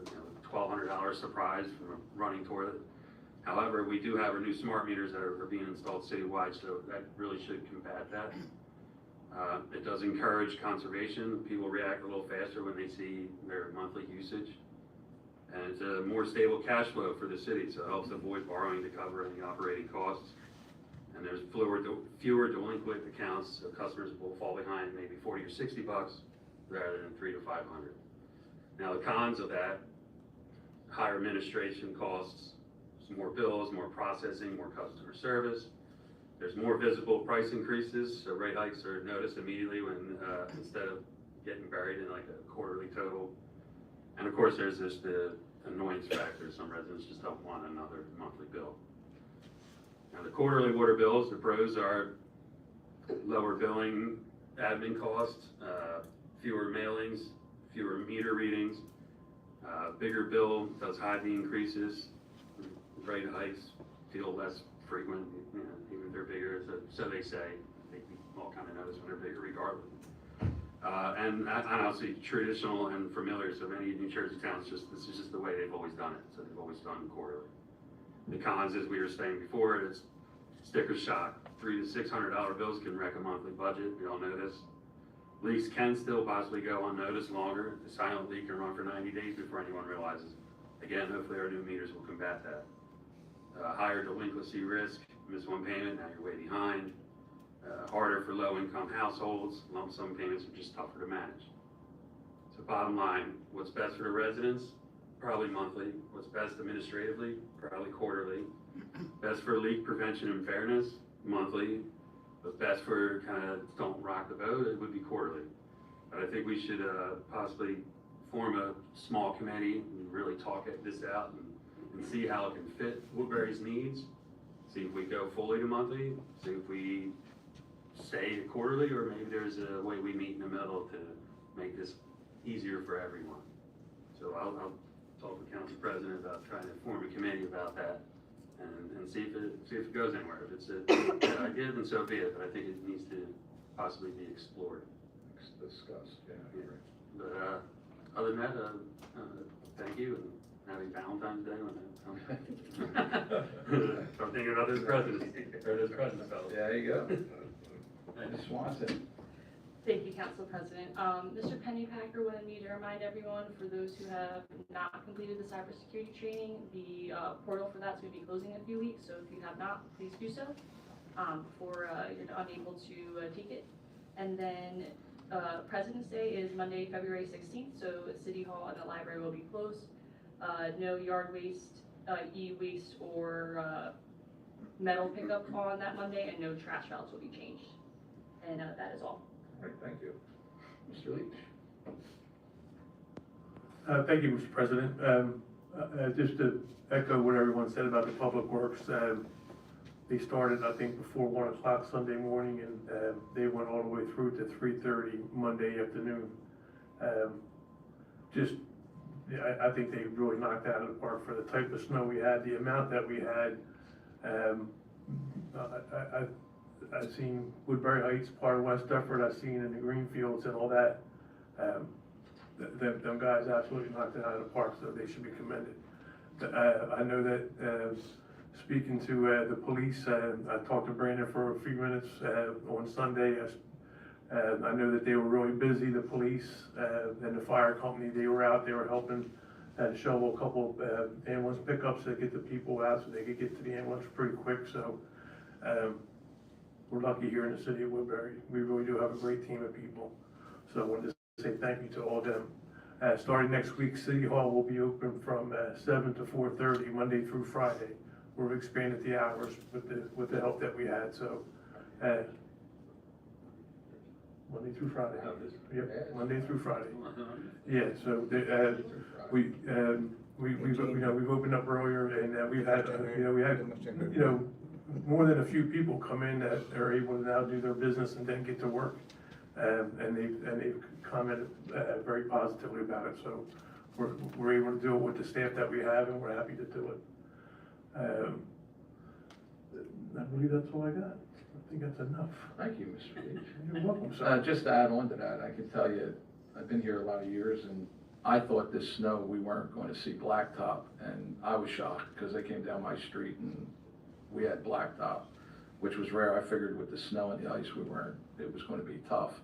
$1,200 surprise from a running toilet. However, we do have our new smart meters that are being installed citywide, so that really should combat that. It does encourage conservation. People react a little faster when they see their monthly usage. And it's a more stable cash flow for the city, so it helps avoid borrowing to cover any operating costs. And there's fewer delinquent accounts, so customers will fall behind maybe 40 or 60 bucks rather than 300 to 500. Now the cons of that: higher administration costs, more bills, more processing, more customer service. There's more visible price increases, so rate hikes are noticed immediately when instead of getting buried in like a quarterly total. And of course, there's just the annoyance factor. Some residents just don't want another monthly bill. Now, the quarterly water bills, the pros are lower billing admin costs, fewer mailings, fewer meter readings, bigger bill does hide the increases, rate hikes feel less frequent, even if they're bigger, so they say. They all kind of notice when they're bigger regardless. And honestly, traditional and familiar, so many New Jersey towns, this is just the way they've always done it, so they've always done quarterly. The cons, as we were saying before, is sticker shock. $300 to $600 bills can wreck a monthly budget, we all know this. Leaks can still possibly go unnoticed longer. The silent leak can run for 90 days before anyone realizes. Again, hopefully our new meters will combat that. Higher delinquency risk, miss one payment, now you're way behind. Harder for low-income households, lump sum payments are just tougher to manage. So bottom line, what's best for the residents? Probably monthly. What's best administratively? Probably quarterly. Best for leak prevention and fairness? Monthly. but best for kind of don't rock the boat, it would be quarterly. But I think we should possibly form a small committee and really talk this out and see how it can fit Woodbury's needs. See if we go fully to monthly, see if we stay to quarterly, or maybe there's a way we meet in the middle to make this easier for everyone. So I'll talk with Council President about trying to form a committee about that and see if it goes anywhere. If it's a good idea, then so be it, but I think it needs to possibly be explored. Discussed, yeah. But other than that, thank you, and happy Valentine's Day when I'm thinking about this presidency, or this president fellow. There you go. Ms. Swanson. Thank you, Council President. Mr. Pennypacker wanted me to remind everyone, for those who have not completed the cybersecurity training, the portal for that's going to be closing in a few weeks, so if you have not, please do so before you're unable to take it. And then President's Day is Monday, February 16th, so City Hall and the library will be closed. No yard waste, e-waste, or metal pickup on that Monday, and no trash routes will be changed. And that is all. All right, thank you. Mr. Leach. Thank you, Mr. President. Just to echo what everyone said about the Public Works, they started, I think, before 1 o'clock Sunday morning, and they went all the way through to 3:30 Monday afternoon. I think they really knocked it out of the park for the type of snow we had, the amount that we had. I've seen Woodbury Heights, part of West Deptford, I've seen in the Greenfields and all that. Them guys absolutely knocked it out of the park, so they should be commended. I know that speaking to the police, I talked to Brandon for a few minutes on Sunday. I know that they were really busy, the police and the fire company. They were out, they were helping shovel a couple ambulance pickups to get the people out so they could get to the ambulance pretty quick. So we're lucky here in the city of Woodbury. We really do have a great team of people. So I wanted to say thank you to all of them. Starting next week, City Hall will be open from 7 to 4:30, Monday through Friday. We've expanded the hours with the help that we had. So Monday through Friday. Yep, Monday through Friday. Yeah. So we've opened up earlier, and we've had more than a few people come in that are able to now do their business and then get to work, and they've commented very positively about it. So we're able to do it with the staff that we have, and we're happy to do it. I believe that's all I got. I think that's enough. Thank you, Mr. Leach. You're welcome, sir. Just to add on to that, I can tell you, I've been here a lot of years, and I thought this snow we weren't going to see blacktop, and I was shocked because they came down my street and we had blacktop, which was rare. I figured with the snow and the ice it was going to be tough,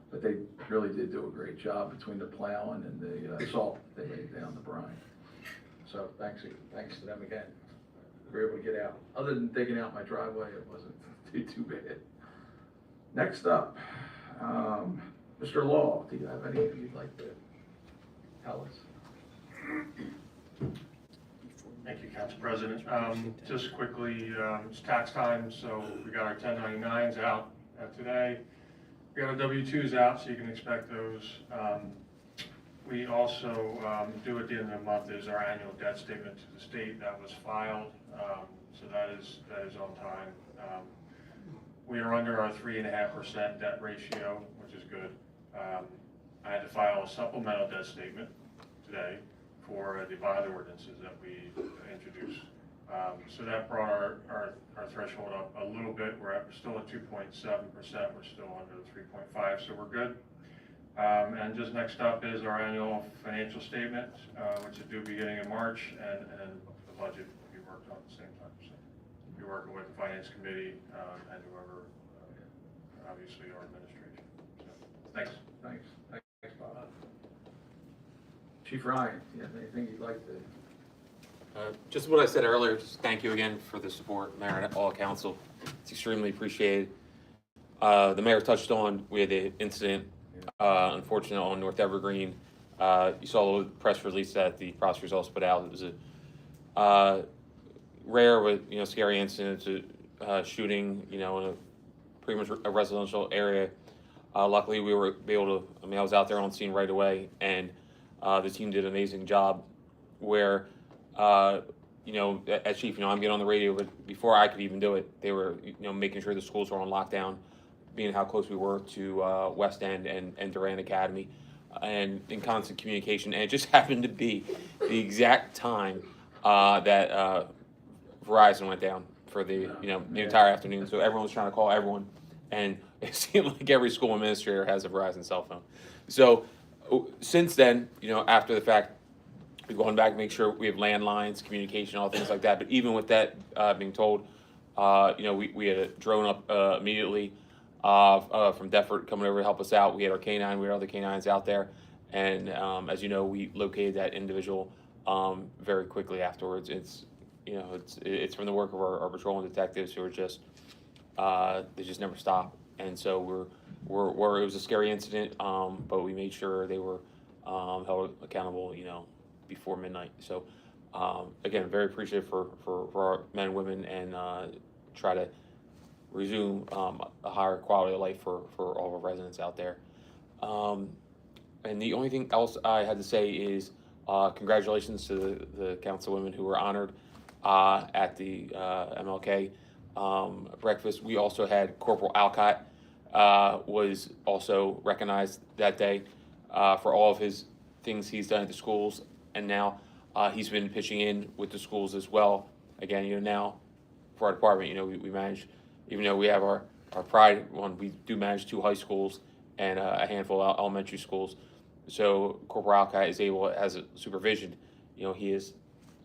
but they really did do a great job between the plowing and the salt they laid down the brine. So thanks to them again. We were able to get out. Other than digging out my driveway, it wasn't too bad. Next up, Mr. Law, do you have anything you'd like to tell us? Thank you, Council President. Just quickly, it's tax time, so we got our 1099s out today. We got our W-2s out, so you can expect those. We also do at the end of the month is our annual debt statement to the state that was filed, so that is on time. We are under our 3.5% debt ratio, which is good. I had to file a supplemental debt statement today for the bond ordinances that we introduced. So that brought our threshold up a little bit. We're still at 2.7%. We're still under the 3.5, so we're good. And just next up is our annual financial statement, which is due beginning in March, and the budget will be worked on at the same time. So we'll be working with the Finance Committee and whoever, obviously our administration. So, Thanks, Bob. Chief Ryan, do you have anything you'd like to? Just what I said earlier, just thank you again for the support, Mayor and all council. It's extremely appreciated. The mayor touched on, we had the incident, unfortunately, on North Evergreen. You saw the press release that the prosecutors also put out. It was a rare, but scary incident, shooting, in pretty much a residential area. Luckily, we were able to, I mean, I was out there on scene right away, and the team did an amazing job where, you know, as chief, you know, I'm getting on the radio, but before I could even do it, they were, you know, making sure the schools were on lockdown, being how close we were to West End and Durant Academy, and in constant communication. And it just happened to be the exact time that Verizon went down for the, you know, the entire afternoon. So everyone was trying to call everyone, and it seemed like every school administrator has a Verizon cell phone. So since then, you know, after the fact, we've gone back and make sure we have landlines, communication, all things like that. But even with that being told, you know, we had a drone up immediately from Deptford coming over to help us out. We had our canine, we had other canines out there, and as you know, we located that individual very quickly afterwards. It's, you know, it's from the work of our patrol and detectives who are just they just never stop. And so we're it was a scary incident, but we made sure they were held accountable, you know, before midnight. So again, very appreciative for our men and women, and try to resume a higher quality of life for all of our residents out there. And the only thing else I had to say is congratulations to the councilwomen who were honored at the MLK breakfast. We also had Corporal Alcott was also recognized that day for all of his things he's done at the schools, and now he's been pitching in with the schools as well. Again, you know, now for our department, you know, we manage, even though we have our pride one, we do manage 2 high schools and a handful of elementary schools. So Corporal Alcott is able, as a supervision, you know, he has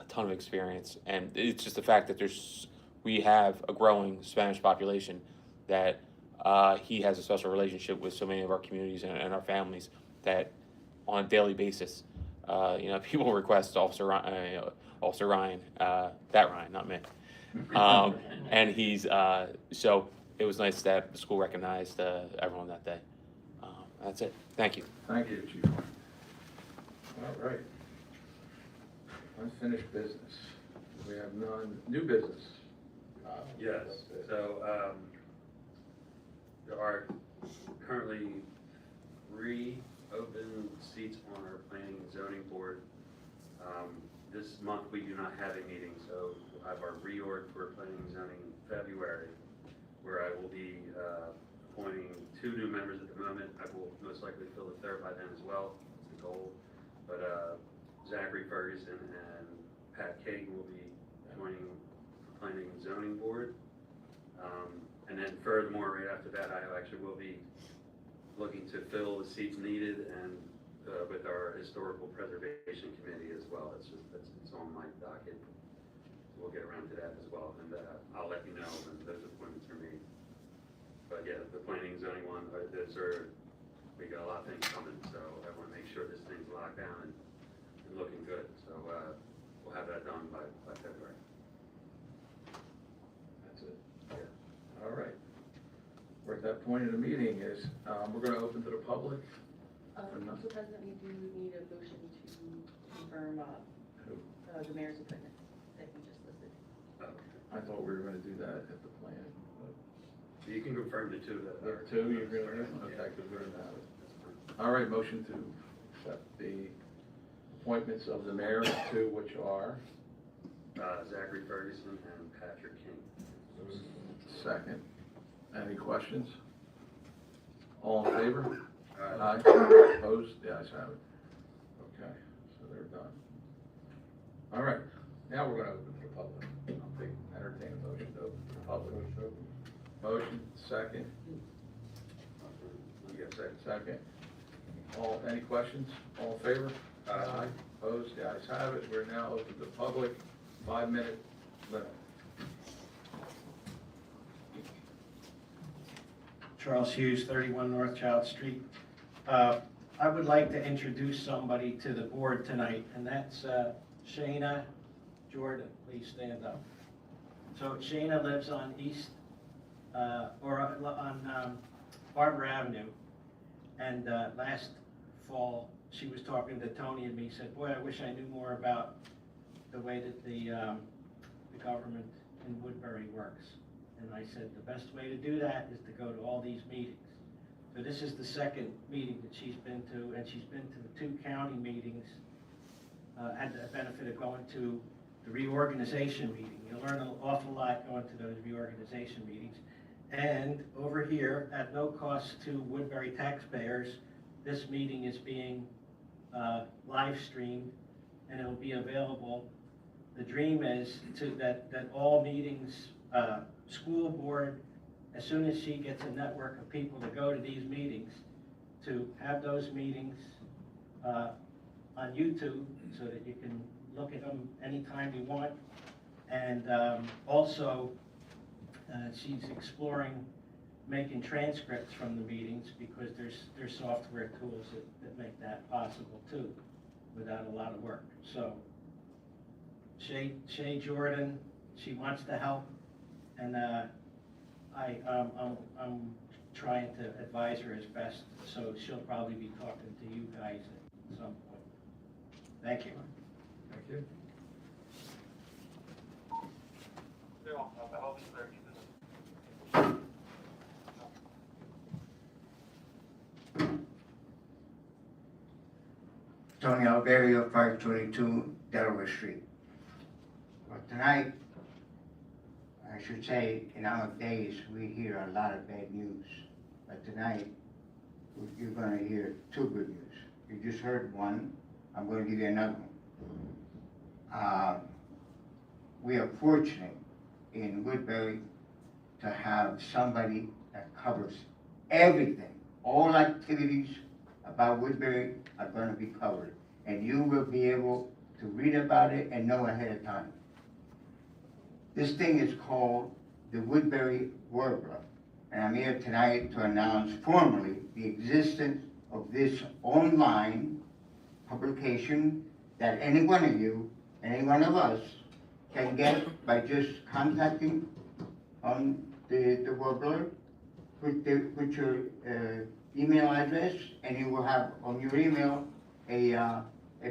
a ton of experience, and it's just the fact that we have a growing Spanish population that he has a special relationship with so many of our communities and our families that on a daily basis, you know, people request Officer Ryan, that Ryan, not me. And he's, so it was nice that the school recognized everyone that day. That's it. Thank you. Thank you, Chief. All right. Unfinished business. We have none. New business. Yes, so, there are currently 3 open seats on our planning and zoning board. This month, we do not have a meeting, so we'll have our reorg for planning and zoning in February, where I will be appointing 2 new members at the moment. I will most likely fill the 3rd by then as well, that's the goal. But Zachary Ferguson and Pat Kagan will be joining the planning and zoning board. And then furthermore, right after that, I actually will be looking to fill the seats needed and with our historical preservation committee as well. It's on my docket. So we'll get around to that as well, and I'll let you know when those appointments are made. But yeah, the planning and zoning one, we got a lot of things coming, so I want to make sure this thing's locked down and looking good. So we'll have that done by February. That's it. Yeah. All right. We're at that point in the meeting is, we're going to open to the public. Mr. President, we do need a motion to confirm the mayor's appointment that you just listed. I thought we were going to do that at the plan. So you can confirm the 2 that are. The 2 you're going to do? Okay, because we're going to have it. All right, motion to accept the appointments of the mayor, 2 which are? Zachary Ferguson and Patrick King. Second. Any questions? All in favor? Aye. Opposed? The ayes have it. Okay, so they're done. All right, now we're going to open to the public. I'll entertain a motion to open to the public. Motion, second. You get second. Any questions? All in favor? Aye. Opposed? The ayes have it. We're now open to the public. 5-minute limit. Charles Hughes, 31 North Child Street. I would like to introduce somebody to the board tonight, and that's Shayna Jordan. Please stand up. So Shayna lives on on Barber Avenue, and last fall she was talking to Tony and me. Said, "Boy, I wish I knew more about the way that the government in Woodbury works." And I said, the best way to do that is to go to all these meetings. So this is the second meeting that she's been to, and she's been to the 2 county meetings, had the benefit of going to the reorganization meeting. You learn an awful lot going to those reorganization meetings. And over here, at no cost to Woodbury taxpayers, this meeting is being live streamed, and it'll be available. The dream is that all meetings, school board, as soon as she gets a network of people to go to these meetings, to have those meetings on YouTube so that you can look at them anytime you want. And also, she's exploring making transcripts from the meetings, because there's software tools that make that possible too, without a lot of work. So Shay Jordan, she wants to help, and I'm trying to advise her as best, so she'll probably be talking to you guys at some point. Thank you. Thank you. Tony Alberio, 522 Delaware Street. Well, tonight, I should say, in our days, we hear a lot of bad news. But tonight, you're going to hear 2 good news. You just heard one. I'm going to give you another one. We are fortunate in Woodbury to have somebody that covers everything. All activities about Woodbury are going to be covered, and you will be able to read about it and know ahead of time. This thing is called the Woodbury Warbler, and I'm here tonight to announce formally the existence of this online publication that any one of you, any one of us, can get by just contacting on the Warbler, put your email address, and you will have on your email a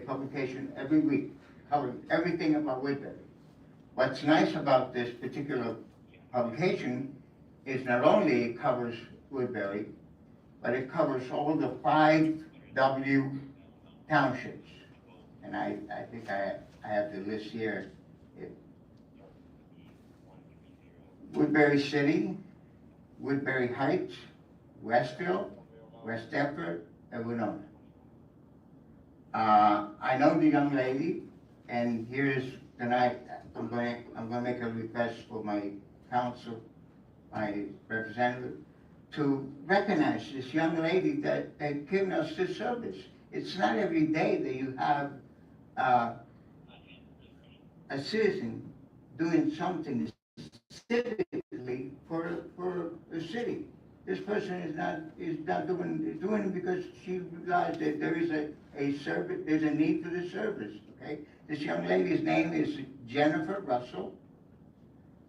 publication every week covering everything about Woodbury. What's nice about this particular publication is not only it covers Woodbury, but it covers all the 5 W townships. And I think I have the list here. Woodbury City, Woodbury Heights, Westville, West Deptford, and Winona. I know the young lady, and here's tonight, I'm going to make a request for my council, my representative, to recognize this young lady that given us this service. It's not every day that you have a citizen doing something civically for the city. This person is not doing it because she realized that there is a service, there's a need for the service. Okay, this young lady's name is Jennifer Russell,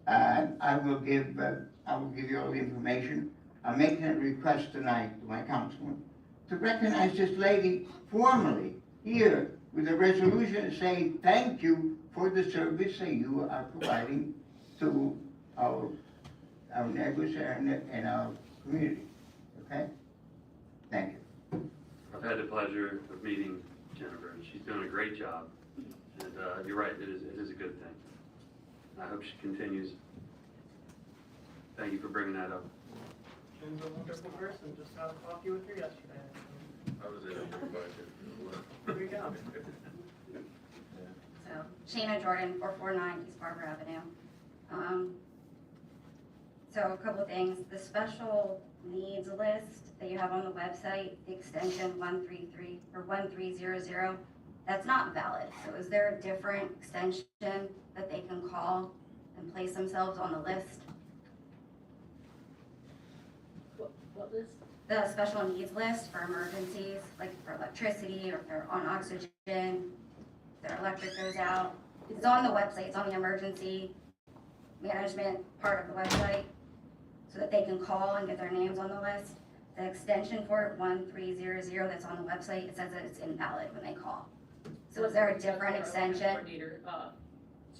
and I will give you all the information. I'm making a request tonight to my councilman to recognize this lady formally here with a resolution saying thank you for the service that you are providing to our neighbors and our community. Okay? Thank you. I've had the pleasure of meeting Jennifer, and she's doing a great job. And you're right, it is a good thing. And I hope she continues. Thank you for bringing that up. She's a wonderful person, just had a coffee with her yesterday. I was able to invite you. There you go. So, Shana Jordan, 449 East Barber Avenue. So a couple of things. The special needs list that you have on the website, the extension 133 or 1300, that's not valid. So is there a different extension that they can call and place themselves on the list? What list? The special needs list for emergencies, like for electricity, or if they're on oxygen, if their electric goes out. It's on the website, it's on the emergency management part of the website, so that they can call and get their names on the list. The extension for it, 1300, that's on the website, it says that it's invalid when they call. So is there a different extension?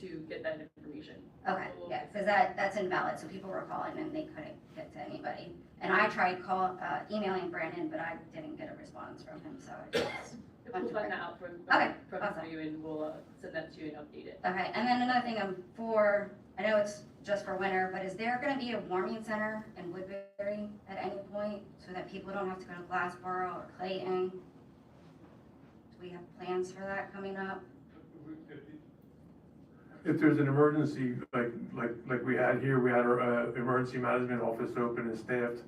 to get that information. Okay, yeah, because that's invalid, so people were calling and they couldn't get to anybody. And I tried emailing Brandon, but I didn't get a response from him, so I just. We'll find that out from Awesome. you, and we'll send that to you and update it. Okay, and then another thing, I know it's just for winter, but is there gonna be a warming center in Woodbury at any point so that people don't have to go to Glassboro or Clayton? Do we have plans for that coming up? If there's an emergency, like we had here, we had our emergency management office open and staffed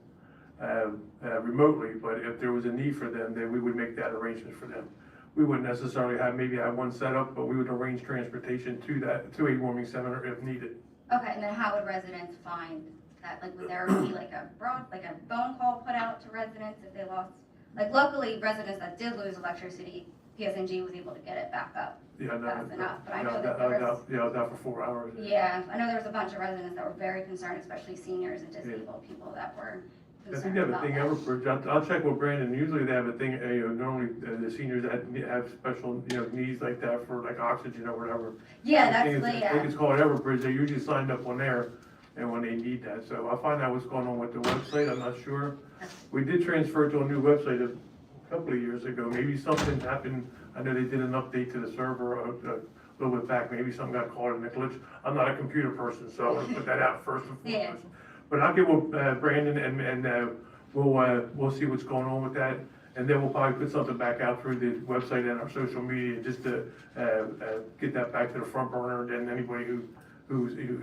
remotely, but if there was a need for them, then we would make that arrangement for them. We wouldn't necessarily have one set up, but we would arrange transportation to a warming center if needed. Okay, and then how would residents find that? Like, would there be like a phone call put out to residents if they lost? Like, locally, residents that did lose electricity, PSNG was able to get it back up. Yeah, Fast enough, but I know I that there was. was out for 4 hours. Yeah, I know there was a bunch of residents that were very concerned, especially seniors and disabled people that were I think concerned they have a about thing that. Everbridge. I'll check with Brandon. Usually they have a thing, normally the seniors that have special, needs like that for like oxygen or whatever. Yeah, I think that's I think it's called Everbridge. They usually signed up on there and when they need that. So I'll find out what's going on with the website. I'm not sure. We did transfer to a new website a couple of years ago. Maybe something happened. I know they did an update to the server a little bit back. Maybe something got caught in a glitch. I'm not a computer person, so I want to put that out first and foremost. But I'll get with Brandon and we'll see what's going on with that. And then we'll probably put something back out through the website and our social media just to get that back to the front burner. And anybody who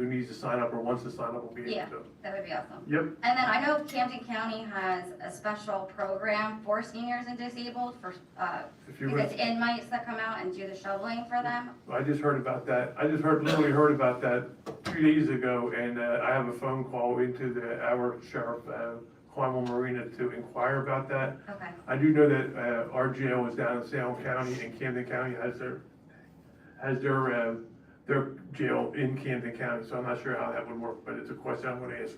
needs to sign up or wants to sign up will be able to. That would be awesome. Yep. And then I know Camden County has a special program for seniors and disabled for, because inmates that come out and do the shoveling for them. I just heard about that. Literally heard about that 2 days ago, and I have a phone call into our sheriff, Carmel Marina, to inquire about that. Okay. I do know that our jail is down in Salem County, and Camden County has their jail in Camden County, so I'm not sure how that would work, but it's a question I'm gonna ask.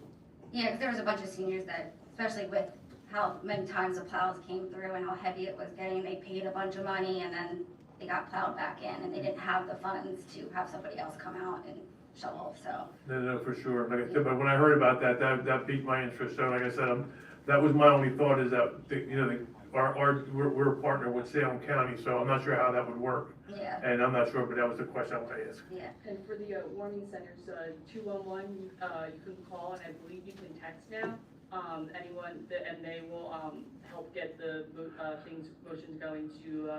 Yeah, because there was a bunch of seniors that, especially with how many times the plows came through and how heavy it was getting, they paid a bunch of money and then they got plowed back in and they didn't have the funds to have somebody else come out and shovel, so. No, for sure. Like I said, but when I heard about that piqued my interest. So like I said, that was my only thought is that, we're a partner with Salem County, so I'm not sure how that would work. Yeah. And I'm not sure, but that was the question I want to ask. Yeah. And for the warming centers, 211, you can call, and I believe you can text now. Anyone, and they will help get the motions going to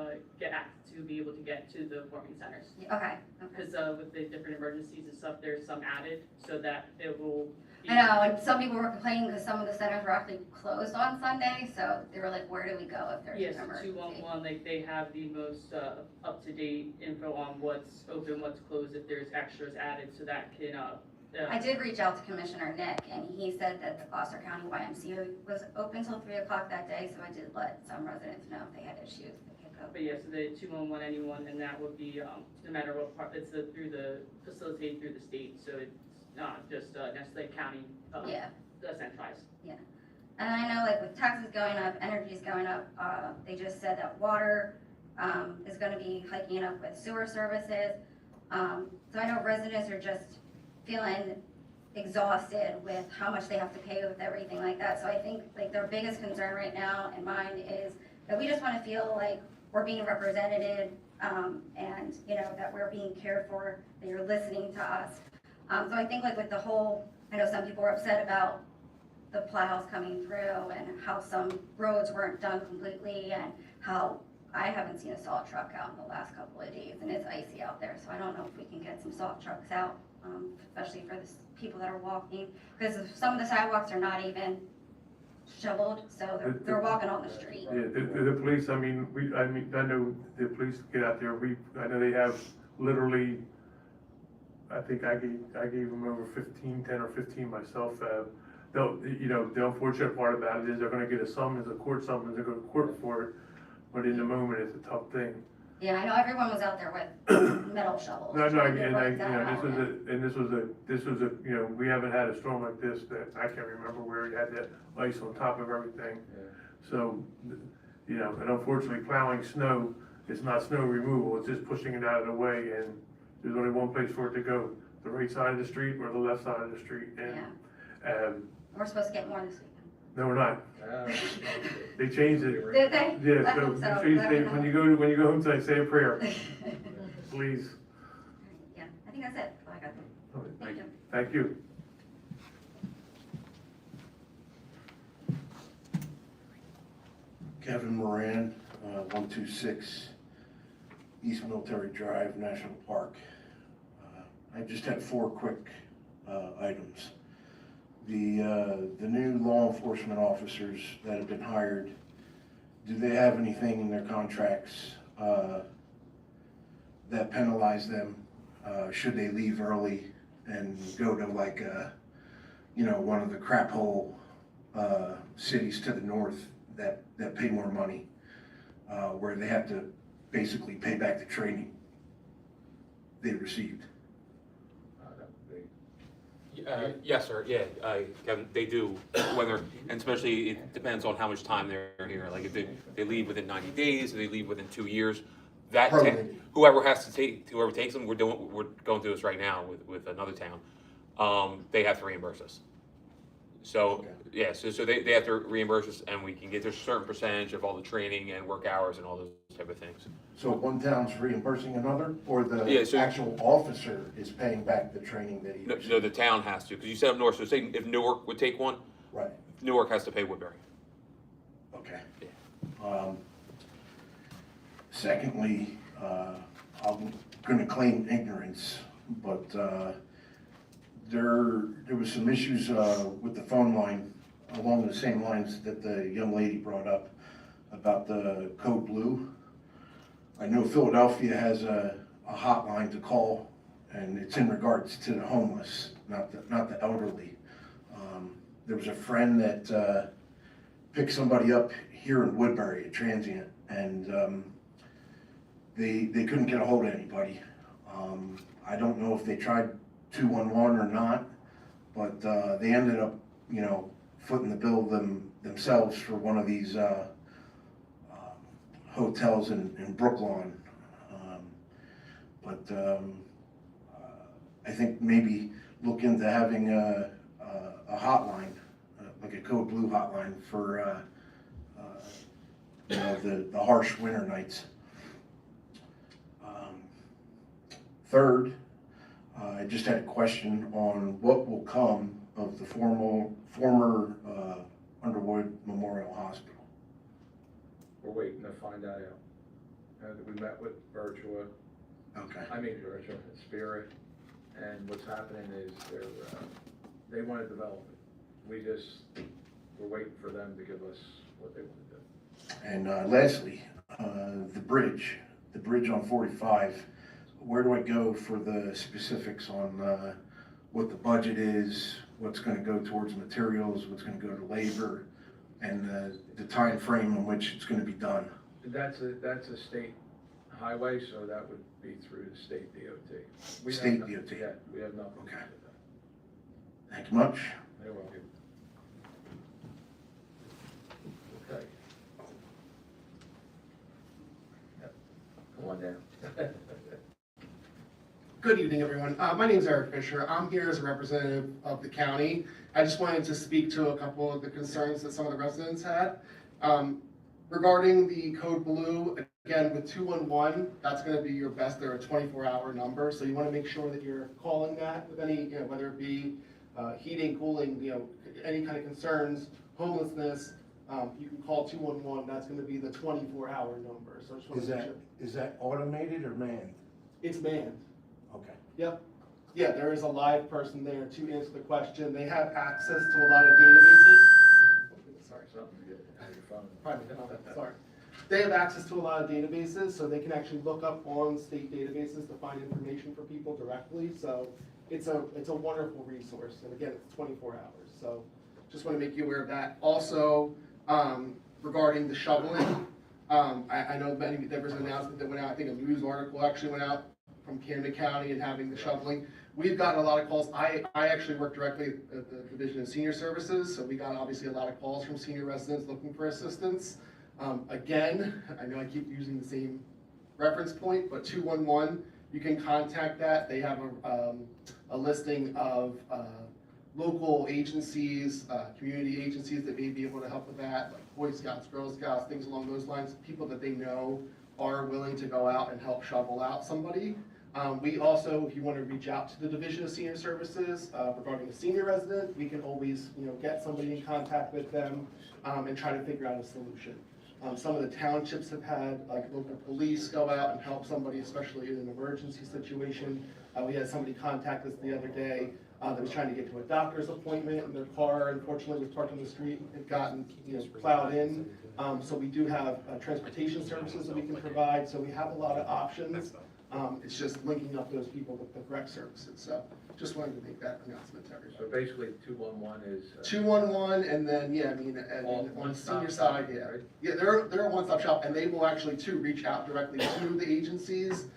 be able to get to the warming centers. Okay. Because with the different emergencies and stuff, there's some added so that it will. I know, and some people were complaining because some of the centers were actually closed on Sunday, so they were like, where do we go if there's Yes, an emergency? 211, they have the most up-to-date info on what's open, what's closed, if there's extras added, so that can. I did reach out to Commissioner Nick, and he said that the Gloucester County YMCA was open till 3 o'clock that day, so I did let some residents know if they had issues. But yes, so the 211 anyone, and that would be no matter what part. It's facilitated through the state, so it's not just necessarily county. Centralized. Yeah, and I know like with taxes going up, energy is going up. They just said that water is going to be hiking up with sewer services. So I know residents are just feeling exhausted with how much they have to pay with everything like that. So I think like their biggest concern right now in mind is that we just want to feel like we're being represented and that we're being cared for, that you're listening to us. So I think like with the whole, I know some people were upset about the plows coming through and how some roads weren't done completely and how I haven't seen a salt truck out in the last couple of days and it's icy out there. So I don't know if we can get some salt trucks out, especially for the people that are walking, because some of the sidewalks are not even shoveled, so they're walking on the street. Yeah, the police, I know the police get out there, I know they have literally, I think I gave them over 10 or 15 myself. The unfortunate part about it is they're gonna get a summons, a court summons, they're going to court for it, but in the moment, it's a tough thing. Yeah, I know everyone was out there with metal shovels. This was a, we haven't had a storm like this that I can't remember where you had that ice on top of everything. So, and unfortunately plowing snow is not snow removal, it's just pushing it out of the way and there's only one place for it to go, the right side of the street or the left side of the street. And, We're supposed to get more this weekend. no, we're not. They changed it. Did they? Yeah, Let so them so, make sure you let me say, know. when you go home tonight, say a prayer, please. Yeah, I think that's it. All I got. Thank you. Thank you. Kevin Moran, 126 East Military Drive, National Park. I just had 4 quick items. The new law enforcement officers that have been hired, do they have anything in their contracts that penalize them should they leave early and go to like one of the crap hole cities to the north that pay more money, where they have to basically pay back the training they received? Yes, sir, yeah, Kevin, they do, whether, and especially it depends on how much time they're here. Like if they leave within 90 days, or they leave within 2 years, that, whoever takes them, we're going through this right now with another town, they have to reimburse us. So, yeah, so they have to reimburse us, and we can get a certain percentage of all the training and work hours and all those type of things. So one town's reimbursing another, or the actual officer is paying back the training that he received? No, the town has to, because you said up north, so say if Newark would take one, Right. Newark has to pay Woodbury. Okay. Secondly, I'm gonna claim ignorance, but there was some issues with the phone line along the same lines that the young lady brought up about the code blue. I know Philadelphia has a hotline to call, and it's in regards to the homeless, not the elderly. There was a friend that picked somebody up here in Woodbury, a transient, and they couldn't get a hold of anybody. I don't know if they tried 211 or not, but they ended up, footing the bill themselves for one of these hotels in Brooklyn. I think maybe look into having a hotline, like a code blue hotline for the harsh winter nights. Third, I just had a question on what will come of the former Underwood Memorial Hospital. We're waiting to find that out. We met with Virtua, Spirit, and what's happening is they want to develop it. We're waiting for them to give us what they want to do. And lastly, the bridge on 45. Where do I go for the specifics on what the budget is, what's going to go towards materials, what's going to go to labor, and the time frame in which it's going to be done? That's a state highway, so that would be through the state DOT. State DOT? Yeah, we have nothing to do Okay. with that. Thank you much. You're welcome. Okay. Yep. Come on down. Good evening, everyone. My name is Eric Fisher. I'm here as a representative of the county. I just wanted to speak to a couple of the concerns that some of the residents had. Regarding the code blue, again, with 211, that's going to be your best. They're a 24-hour number, so you want to make sure that you're calling that with any, whether it be heating, cooling, any kind of concerns, homelessness. You can call 211. That's going to be the 24-hour number. So I just want to make sure. Is that automated or manned? It's manned. Okay. Yep. Yeah, there is a live person there to answer the question. They have access to a lot of databases. Sorry, something to get out of your phone. Pardon, sorry. They have access to a lot of databases, so they can actually look up on state databases to find information for people directly. So it's a wonderful resource. And again, it's 24 hours. So just want to make you aware of that. Also, regarding the shoveling, I know there was an announcement that went out. I think a news article actually went out from Camden County and having the shoveling. We've gotten a lot of calls. I actually work directly at the Division of Senior Services, so we got obviously a lot of calls from senior residents looking for assistance. Again, I know I keep using the same reference point, but 211 you can contact that. They have a listing of local agencies, community agencies that may be able to help with that, like Boy Scouts, Girl Scouts, things along those lines, people that they know are willing to go out and help shovel out somebody. We also, if you want to reach out to the Division of Senior Services regarding a senior resident, we can always, get somebody in contact with them and try to figure out a solution. Some of the townships have had like local police go out and help somebody, especially in an emergency situation. We had somebody contact us the other day that was trying to get to a doctor's appointment, and their car unfortunately was parked on the street. It gotten plowed in. So we do have transportation services that we can provide. So we have a lot of options. It's just linking up those people with the correct services. So just wanted to make that announcement to everybody. So basically, 211 is. 211, and then, yeah, I mean, and on the senior side, yeah. Yeah, they're a one-stop shop, and they will actually, too, reach out directly to the agencies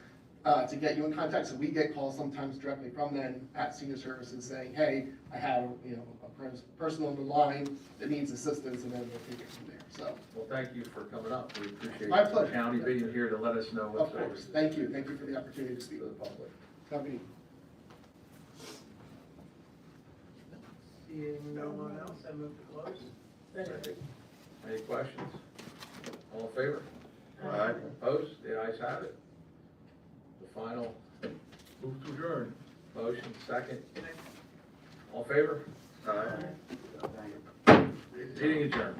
to get you in contact. So we get calls sometimes directly from them at Senior Services saying, hey, I have, a person on the line that needs assistance, and then we'll take it from there, so. Well, thank you for coming up. We appreciate My the pleasure. county being here to let us know what's Of course, thank you for the opportunity to speak to the public. Have a good evening. Seeing no one else, I move to close. Any questions? All in favor? Aye. Opposed? The ayes have it. The final Move to adjourn. motion, second. All in favor? Aye. Meeting adjourned.